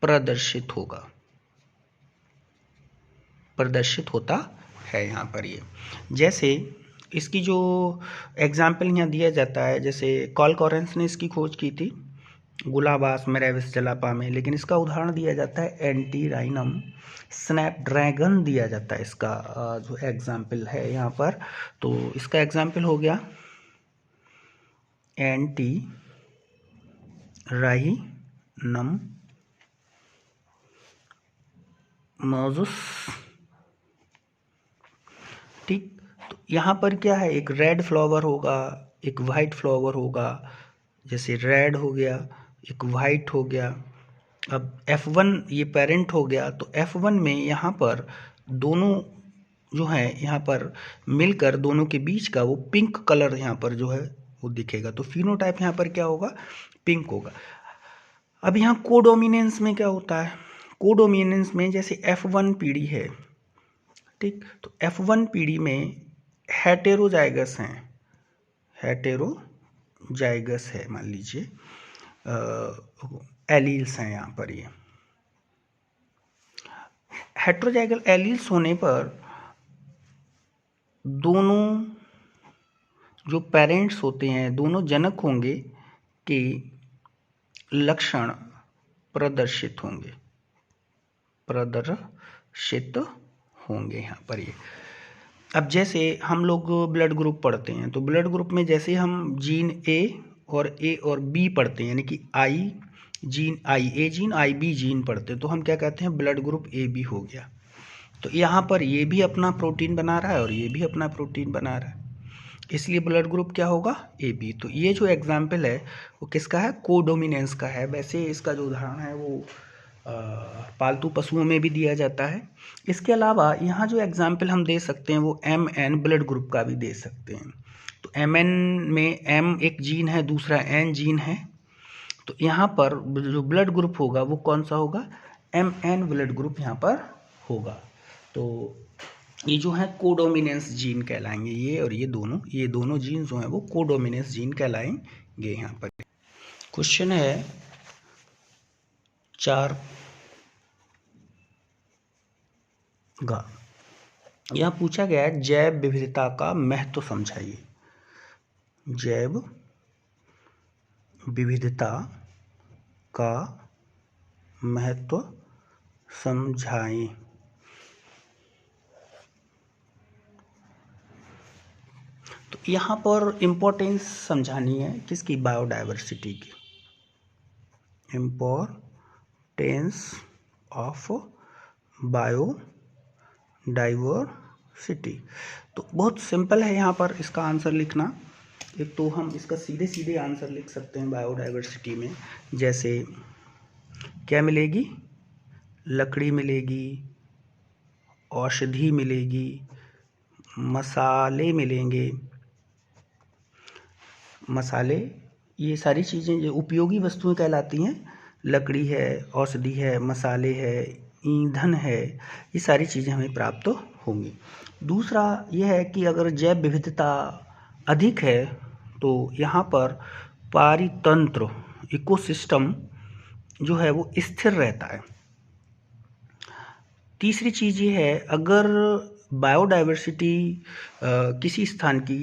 प्रदर्शित होता है यहाँ पर ये। जैसे इसकी जो एग्जाम्पल यहाँ दिया जाता है, जैसे कॉल कॉरेंस ने इसकी खोज की थी गुलाबास मेरेविस जलापा में, लेकिन इसका उदाहरण दिया जाता है एंटीराइनम स्नैपड्रैगन दिया जाता है इसका जो एग्जाम्पल है यहाँ पर। तो इसका एग्जाम्पल हो गया एंटीराइनम मोजुस। ठीक, तो यहाँ पर क्या है, एक रेड फ्लावर होगा, एक वाइट फ्लावर होगा, जैसे रेड हो गया, एक वाइट हो गया। अब F1 ये पेरेंट हो गया, तो F1 में यहाँ पर दोनों जो है यहाँ पर मिलकर दोनों के बीच का वो पिंक कलर यहाँ पर जो है वो दिखेगा, तो फिनोटाइप यहाँ पर क्या होगा, पिंक होगा। अब यहाँ कोडोमिनेंस में क्या होता है, कोडोमिनेंस में जैसे F1 पीढ़ी है, ठीक, तो F1 पीढ़ी में हेटेरोजाइगस हैं, हेटेरोजाइगस है, मान लीजिए एलील्स हैं यहाँ पर। ये हेटेरोजाइगल एलील्स होने पर दोनों जो पेरेंट्स होते हैं, दोनों जनक होंगे कि लक्षण प्रदर्शित होंगे यहाँ पर। ये अब जैसे हम लोग ब्लड ग्रुप पढ़ते हैं, तो ब्लड ग्रुप में जैसे हम जीन ए और बी पढ़ते हैं, यानी कि आई ए जीन आई बी जीन पढ़ते हैं, तो हम क्या कहते हैं, ब्लड ग्रुप ए बी हो गया। तो यहाँ पर ये भी अपना प्रोटीन बना रहा है और ये भी अपना प्रोटीन बना रहा है, इसलिए ब्लड ग्रुप क्या होगा, ए बी। तो ये जो एग्जाम्पल है वो किसका है, कोडोमिनेंस का है। वैसे इसका जो उदाहरण है वो पालतू पशुओं में भी दिया जाता है। इसके अलावा यहाँ जो एग्जाम्पल हम दे सकते हैं वो MN ब्लड ग्रुप का भी दे सकते हैं। तो MN में M एक जीन है, दूसरा N जीन है, तो यहाँ पर जो ब्लड ग्रुप होगा वो कौन सा होगा, MN ब्लड ग्रुप यहाँ पर होगा। तो ये जो है कोडोमिनेंस जीन कहलाएंगे, ये और ये दोनों जीन जो हैं वो कोडोमिनेंस जीन कहलाएंगे। यहाँ पर क्वेश्चन है 4 गा, यहाँ पूछा गया है जैव विविधता का महत्व समझाइए। जैव विविधता का महत्व समझाएं। तो यहाँ पर इम्पोर्टेंस समझानी है किसकी, बायोडाइवर्सिटी की, इम्पोर्टेंस ऑफ बायोडाइवर्सिटी। तो बहुत सिंपल है यहाँ पर इसका आंसर लिखना। एक तो हम इसका सीधे सीधे आंसर लिख सकते हैं बायोडाइवर्सिटी में, जैसे क्या मिलेगी, लकड़ी मिलेगी, औषधि मिलेगी, मसाले मिलेंगे, मसाले ये सारी चीज़ें जो उपयोगी वस्तुएं कहलाती हैं, लकड़ी है, औषधि है, मसाले है, ईंधन है, ये सारी चीज़ें हमें प्राप्त होंगी। दूसरा यह है कि अगर जैव विविधता अधिक है तो यहाँ पर पारितंत्र इकोसिस्टम जो है वो स्थिर रहता है। तीसरी चीज़ ये है, अगर बायोडाइवर्सिटी किसी स्थान की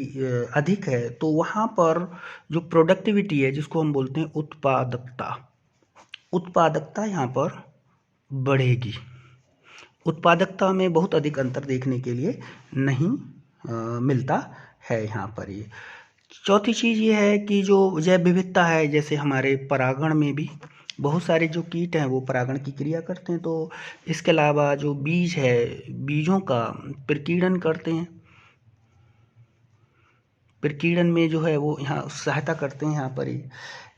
अधिक है तो वहाँ पर जो प्रोडक्टिविटी है, जिसको हम बोलते हैं उत्पादकता यहाँ पर बढ़ेगी। उत्पादकता में बहुत अधिक अंतर देखने के लिए नहीं मिलता है यहाँ पर। ये चौथी चीज़ ये है कि जो जैव विविधता है, जैसे हमारे परागण में भी बहुत सारे जो कीट हैं वो परागण की क्रिया करते हैं, तो इसके अलावा जो बीज है, बीजों का प्रकीर्णन करते हैं, प्रकीर्णन में जो है वो यहाँ सहायता करते हैं यहाँ पर ही।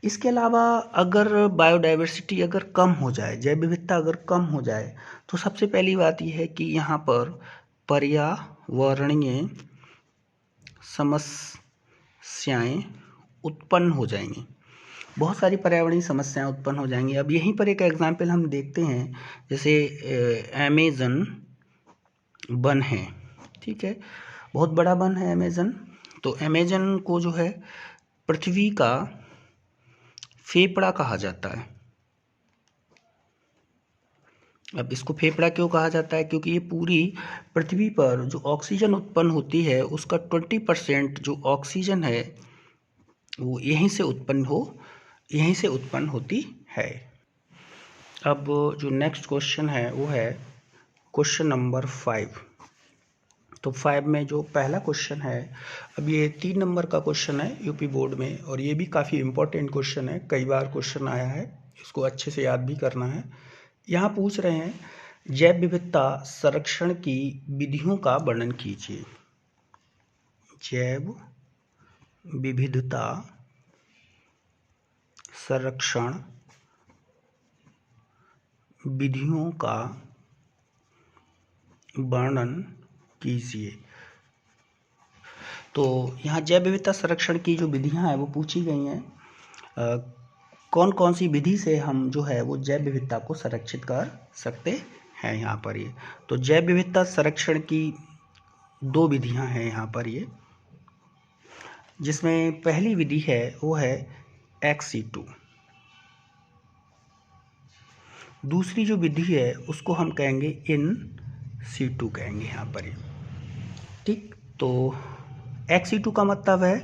इसके अलावा अगर बायोडाइवर्सिटी अगर कम हो जाए, जैव विविधता अगर कम हो जाए, तो सबसे पहली बात यह है कि यहाँ पर पर्यावरणीय समस्याएं उत्पन्न हो जाएंगी, बहुत सारी पर्यावरणीय समस्याएं उत्पन्न हो जाएंगी। अब यहीं पर एक एग्जाम्पल हम देखते हैं, जैसे अमेज़न वन है, ठीक है, बहुत बड़ा वन है अमेज़न। तो अमेज़न को जो है पृथ्वी का फेफड़ा कहा जाता है, अब इसको फेफड़ा क्यों कहा जाता है? क्योंकि ये पूरी पृथ्वी पर जो ऑक्सीजन उत्पन्न होती है उसका 20% जो ऑक्सीजन है वो यहीं से उत्पन्न होती है। अब जो नेक्स्ट क्वेश्चन है वो है क्वेश्चन नंबर 5। तो 5 में जो पहला क्वेश्चन है, अब ये 3 नंबर का क्वेश्चन है यूपी बोर्ड में, और ये भी काफ़ी इम्पोर्टेंट क्वेश्चन है, कई बार क्वेश्चन आया है, इसको अच्छे से याद भी करना है। यहाँ पूछ रहे हैं जैव विविधता संरक्षण की विधियों का वर्णन कीजिए। जैव विविधता संरक्षण विधियों का वर्णन कीजिए। तो यहाँ जैव विविधता संरक्षण की जो विधियाँ हैं वो पूछी गई हैं। कौन कौन सी विधि से हम जो है वो जैव विविधता को संरक्षित कर सकते हैं यहाँ पर ये। तो जैव विविधता संरक्षण की 2 विधियाँ हैं यहाँ पर ये, जिसमें पहली विधि है वो है ex-situ। दूसरी जो विधि है उसको हम कहेंगे इन situ कहेंगे यहाँ पर ये, ठीक। तो ex-situ का मतलब है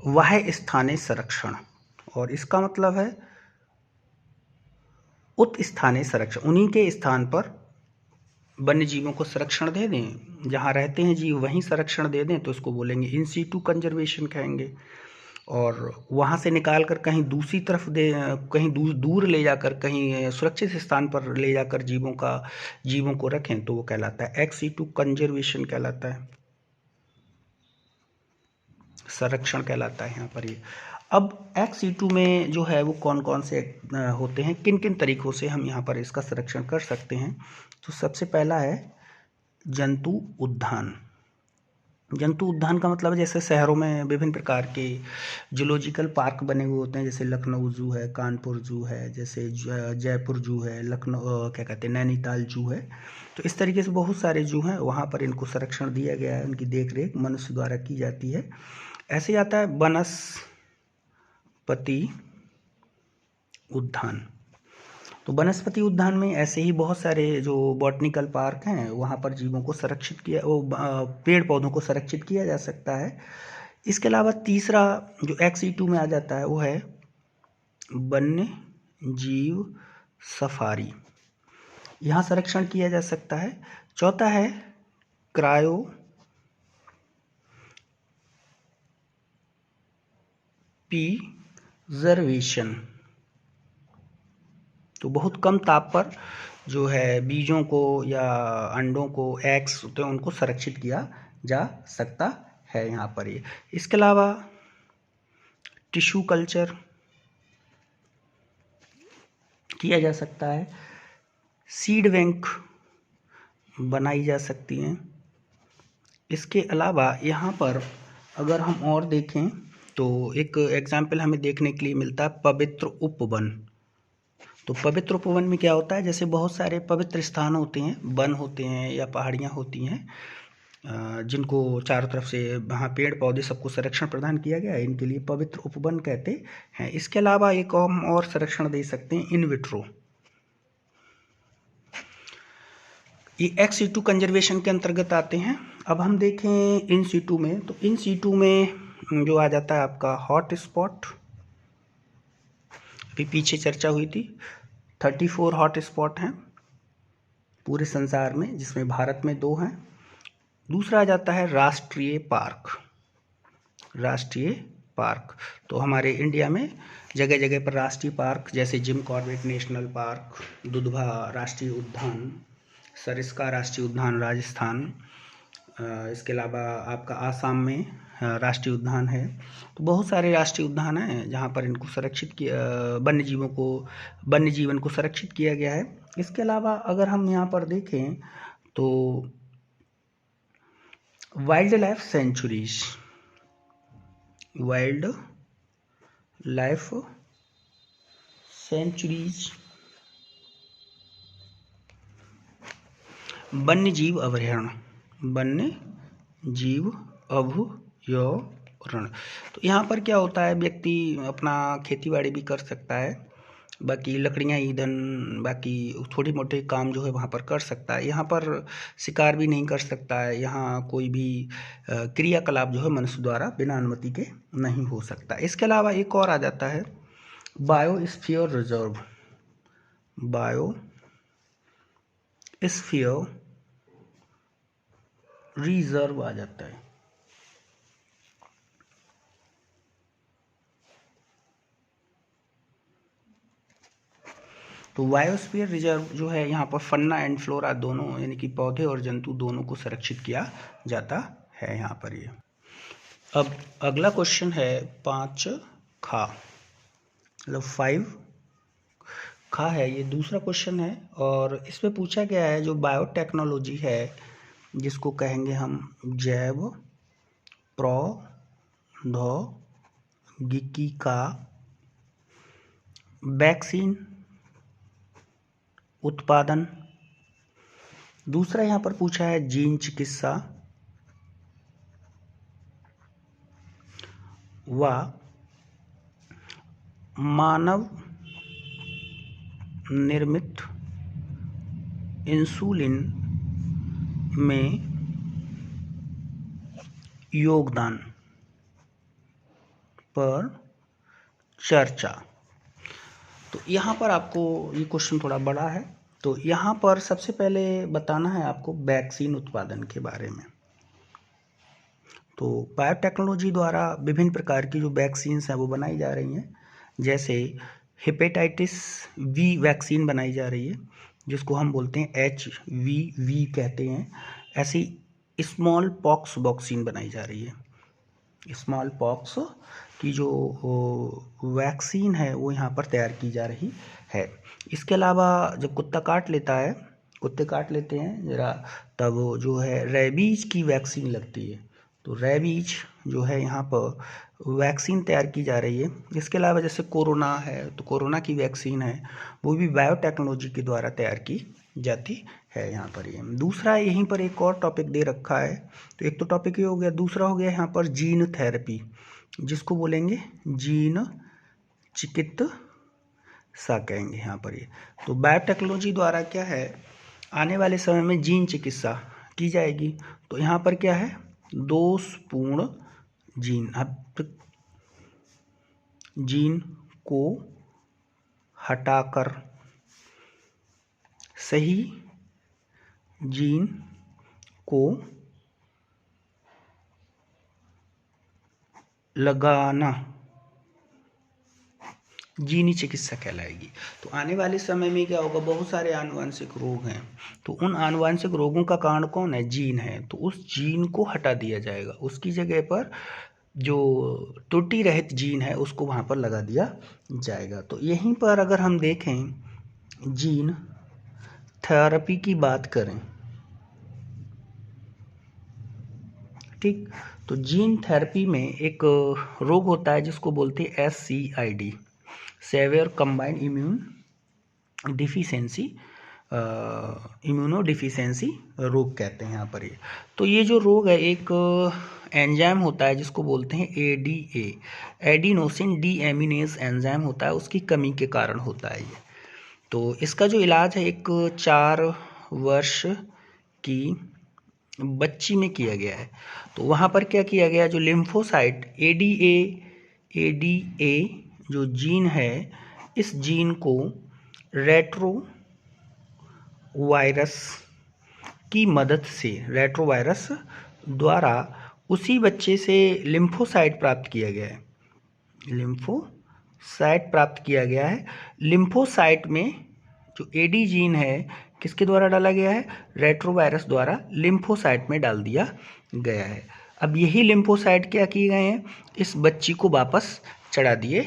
वाह्य स्थानीय संरक्षण, और इसका मतलब है उत स्थानीय संरक्षण, उन्हीं के स्थान पर वन्य जीवों को संरक्षण दे दें, जहाँ रहते हैं जीव वहीं संरक्षण दे दें, तो इसको बोलेंगे इन सीटू कंजर्वेशन कहेंगे। और वहाँ से निकाल कर कहीं दूसरी तरफ कहीं दूर ले जाकर, कहीं सुरक्षित स्थान पर ले जाकर जीवों को रखें तो वो कहलाता है एक्स सीटू कंजर्वेशन कहलाता है, संरक्षण कहलाता है यहाँ पर ये। अब ex-situ में जो है वो कौन कौन से होते हैं, किन किन तरीकों से हम यहाँ पर इसका संरक्षण कर सकते हैं। तो सबसे पहला है जंतु उद्यान। जंतु उद्यान का मतलब जैसे शहरों में विभिन्न प्रकार के जूलॉजिकल पार्क बने हुए होते हैं, जैसे लखनऊ जू है, कानपुर जू है, जैसे जयपुर जू है, लखनऊ क्या कहते हैं नैनीताल जू है। तो इस तरीके से बहुत सारे जू हैं, वहाँ पर इनको संरक्षण दिया गया है, उनकी देख रेख मनुष्य द्वारा की जाती है। ऐसे आता है वनस्पति उद्यान। तो वनस्पति उद्यान में ऐसे ही बहुत सारे जो बॉटनिकल पार्क हैं वहाँ पर जीवों को संरक्षित पेड़ पौधों को संरक्षित किया जा सकता है। इसके अलावा तीसरा जो ex-situ में आ जाता है वो है वन्य जीव सफारी, यहाँ संरक्षण किया जा सकता है। चौथा है क्रायोप्रिजर्वेशन। तो बहुत कम ताप पर जो है बीजों को या अंडों को, एग्स होते हैं, उनको संरक्षित किया जा सकता है यहाँ पर ये। इसके अलावा टिश्यू कल्चर किया जा सकता है, सीड बैंक बनाई जा सकती हैं। इसके अलावा यहाँ पर अगर हम और देखें तो एक एग्जाम्पल हमें देखने के लिए मिलता है पवित्र उपवन। तो पवित्र उपवन में क्या होता है, जैसे बहुत सारे पवित्र स्थान होते हैं, वन होते हैं या पहाड़ियाँ होती हैं, जिनको चारों तरफ से वहाँ पेड़ पौधे सबको संरक्षण प्रदान किया गया है, इनके लिए पवित्र उपवन कहते हैं। इसके अलावा एक हम और संरक्षण दे सकते हैं इन विट्रो। ये ex-situ कंजर्वेशन के अंतर्गत आते हैं। अब हम देखें इन situ में, तो इन situ में जो आ जाता है आपका हॉट स्पॉट, अभी पीछे चर्चा हुई थी, 34 हॉट स्पॉट हैं पूरे संसार में, जिसमें भारत में 2 हैं। दूसरा आ जाता है राष्ट्रीय पार्क। राष्ट्रीय पार्क तो हमारे इंडिया में जगह जगह पर राष्ट्रीय पार्क, जैसे Jim Corbett national park, Dudhwa राष्ट्रीय उद्यान, सरिस्का राष्ट्रीय उद्यान राजस्थान, इसके अलावा आपका आसाम में राष्ट्रीय उद्यान है। तो बहुत सारे राष्ट्रीय उद्यान हैं जहाँ पर इनको संरक्षित किया, वन्य जीवन को संरक्षित किया गया है। इसके अलावा अगर हम यहाँ पर देखें तो wild life sanctuaries, wild life sanctuaries वन्य जीव अभयारण्य, वन्य जीव अभयारण्य। तो यहाँ पर क्या होता है, व्यक्ति अपना खेतीबाड़ी भी कर सकता है, बाकी लकड़ियाँ, ईंधन, बाकी छोटे मोटे काम जो है वहाँ पर कर सकता है। यहाँ पर शिकार भी नहीं कर सकता है। यहाँ कोई भी क्रियाकलाप जो है मनुष्य द्वारा बिना अनुमति के नहीं हो सकता। इसके अलावा एक और आ जाता है बायोस्फीयर रिजर्व। बायोस्फीयर रिजर्व आ जाता है। तो बायोस्फीयर रिजर्व जो है यहाँ पर फन्ना एंड फ्लोरा दोनों, यानी कि पौधे और जंतु दोनों को संरक्षित किया जाता है यहाँ पर ये। अब अगला क्वेश्चन है 5 खा, मतलब 5 खा है, ये दूसरा क्वेश्चन है और इसमें पूछा गया है जो बायोटेक्नोलॉजी है, जिसको कहेंगे हम जैव प्रौद्योगिकी का वैक्सीन उत्पादन। दूसरा यहाँ पर पूछा है जीन चिकित्सा व मानव निर्मित इंसुलिन में योगदान पर चर्चा। तो यहाँ पर आपको ये क्वेश्चन थोड़ा बड़ा है, तो यहाँ पर सबसे पहले बताना है आपको वैक्सीन उत्पादन के बारे में। तो बायोटेक्नोलॉजी द्वारा विभिन्न प्रकार की जो वैक्सीन्स हैं वो बनाई जा रही हैं। जैसे हेपेटाइटिस वी वैक्सीन बनाई जा रही है, जिसको हम बोलते हैं HVV कहते हैं। ऐसी स्मॉल पॉक्स वैक्सीन बनाई जा रही है। स्मॉल पॉक्स की जो वैक्सीन है वो यहाँ पर तैयार की जा रही है। इसके अलावा जब कुत्ते काट लेते हैं जरा, तब जो है रेबीज की वैक्सीन लगती है। तो रेबीज जो है यहाँ पर वैक्सीन तैयार की जा रही है। इसके अलावा जैसे कोरोना है, तो कोरोना की वैक्सीन है वो भी बायोटेक्नोलॉजी के द्वारा तैयार की जाती है यहाँ पर। ये दूसरा, यहीं पर एक और टॉपिक दे रखा है। तो एक तो टॉपिक ये हो गया, दूसरा हो गया यहाँ पर जीन थेरेपी, जिसको बोलेंगे जीन चिकित्सा कहेंगे यहाँ पर ये। तो बायोटेक्नोलॉजी द्वारा क्या है, आने वाले समय में जीन चिकित्सा की जाएगी। तो यहाँ पर क्या है, दोषपूर्ण जीन को हटाकर सही जीन को लगाना जीनी चिकित्सा कहलाएगी। तो आने वाले समय में क्या होगा, बहुत सारे आनुवंशिक रोग हैं, तो उन आनुवंशिक रोगों का कारण कौन है, जीन है। तो उस जीन को हटा दिया जाएगा, उसकी जगह पर जो त्रुटि रहित जीन है उसको वहाँ पर लगा दिया जाएगा। तो यहीं पर अगर हम देखें जीन थेरेपी की बात करें, ठीक, तो जीन थेरेपी में एक रोग होता है जिसको बोलते हैं SCID, सेवियर कंबाइंड इम्यूनोडिफिशियेंसी रोग कहते हैं यहाँ पर ये। तो ये जो रोग है, एक एंजाइम होता है जिसको बोलते हैं ADA, एडिनोसिन डीएमिनेज एंजाइम होता है, उसकी कमी के कारण होता है ये। तो इसका जो इलाज है एक 4 वर्ष की बच्ची में किया गया है। तो वहाँ पर क्या किया गया, जो लिम्फोसाइट ADA जो जीन है, इस जीन को रेट्रोवायरस की मदद से, रेट्रोवायरस द्वारा उसी बच्चे से लिम्फोसाइट प्राप्त किया गया है। लिम्फोसाइट प्राप्त किया गया है। लिम्फोसाइट में जो AD जीन है किसके द्वारा डाला गया है, रेट्रोवायरस द्वारा लिम्फोसाइट में डाल दिया गया है। अब यही लिम्फोसाइट क्या किए गए हैं, इस बच्ची को वापस चढ़ा दिए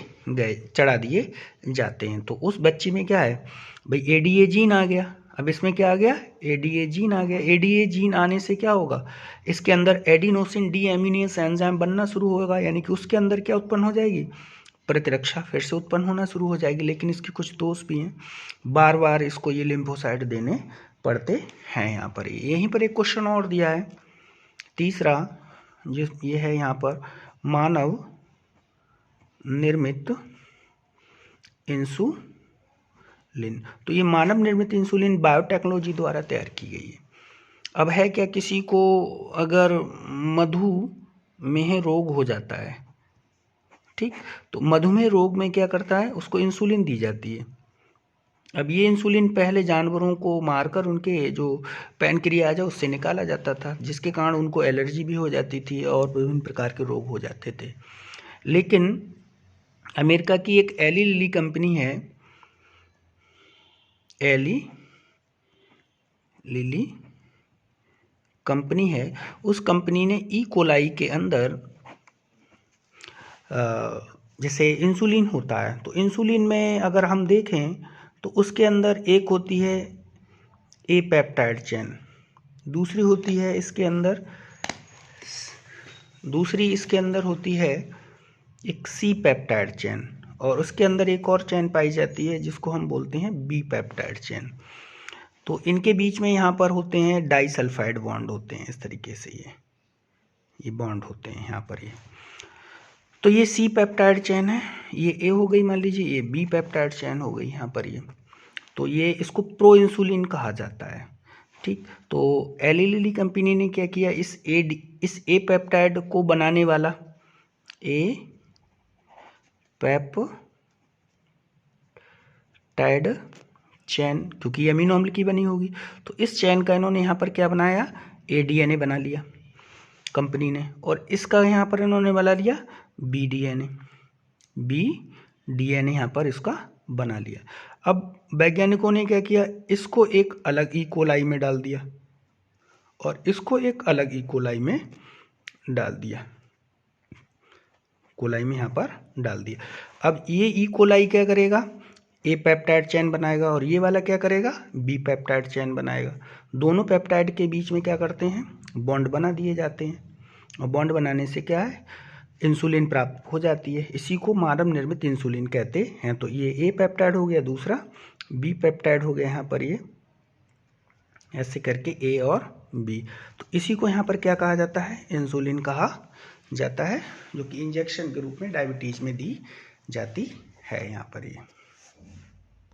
जाते हैं। तो उस बच्ची में क्या है भाई, ADA जीन आ गया। अब इसमें क्या आ गया, ADA जीन आ गया। ADA जीन आने से क्या होगा, इसके अंदर एडिनोसिन डीएमिनेज एंजाइम बनना शुरू होगा, यानी कि उसके अंदर क्या उत्पन्न हो जाएगी, प्रतिरक्षा फिर से उत्पन्न होना शुरू हो जाएगी। लेकिन इसके कुछ दोष भी हैं, बार बार इसको ये लिम्फोसाइट देने पड़ते हैं यहाँ पर। यहीं पर एक क्वेश्चन और दिया है, तीसरा, जिस ये है यहाँ पर मानव निर्मित इंसुलिन लिन। तो ये मानव निर्मित इंसुलिन बायोटेक्नोलॉजी द्वारा तैयार की गई है। अब है क्या, किसी को अगर मधुमेह रोग हो जाता है, ठीक, तो मधुमेह रोग में क्या करता है, उसको इंसुलिन दी जाती है। अब ये इंसुलिन पहले जानवरों को मारकर उनके जो पैनक्रियाज है उससे निकाला जाता था, जिसके कारण उनको एलर्जी भी हो जाती थी और विभिन्न प्रकार के रोग हो जाते थे। लेकिन अमेरिका की एक एली लिली कंपनी है, एली लिली कंपनी है, उस कंपनी ने ई कोलाई के अंदर जैसे इंसुलिन होता है, तो इंसुलिन में अगर हम देखें तो उसके अंदर एक होती है ए पेप्टाइड चेन, दूसरी इसके अंदर होती है एक सी पेप्टाइड चेन, और उसके अंदर एक और चेन पाई जाती है जिसको हम बोलते हैं बी पेप्टाइड चेन। तो इनके बीच में यहाँ पर होते हैं डाइसल्फाइड बॉन्ड होते हैं, इस तरीके से ये बॉन्ड होते हैं यहाँ पर। ये तो ये सी पेप्टाइड चेन है, ये ए हो गई मान लीजिए, ये बी पेप्टाइड चेन हो गई यहाँ पर ये। तो ये इसको प्रो इंसुलिन कहा जाता है, ठीक। तो एली लिली कंपनी ने क्या किया, इस ए पेप्टाइड को बनाने वाला ए पेप्टाइड चेन, क्योंकि ये अमीनो अम्ल की बनी होगी, तो इस चेन का इन्होंने यहाँ पर क्या बनाया, ADNA बना लिया कंपनी ने, और इसका यहाँ पर इन्होंने बना लिया BDNA यहाँ पर इसका बना लिया। अब वैज्ञानिकों ने क्या किया, इसको एक अलग ई कोलाई में डाल दिया और इसको एक अलग ई कोलाई में डाल दिया, कोलाई में यहाँ पर डाल दिया। अब ये ई कोलाई क्या करेगा, ए पेप्टाइड चेन बनाएगा, और ये वाला क्या करेगा, बी पेप्टाइड चेन बनाएगा। दोनों पेप्टाइड के बीच में क्या करते हैं, बॉन्ड बना दिए जाते हैं, और बॉन्ड बनाने से क्या है, इंसुलिन प्राप्त हो जाती है। इसी को मानव निर्मित इंसुलिन कहते हैं। तो ये ए पेप्टाइड हो गया, दूसरा बी पेप्टाइड हो गया यहाँ पर, ये ऐसे करके ए और बी। तो इसी को यहाँ पर क्या कहा जाता है, इंसुलिन कहा जाता है, जो कि इंजेक्शन के रूप में डायबिटीज़ में दी जाती है यहाँ पर ये।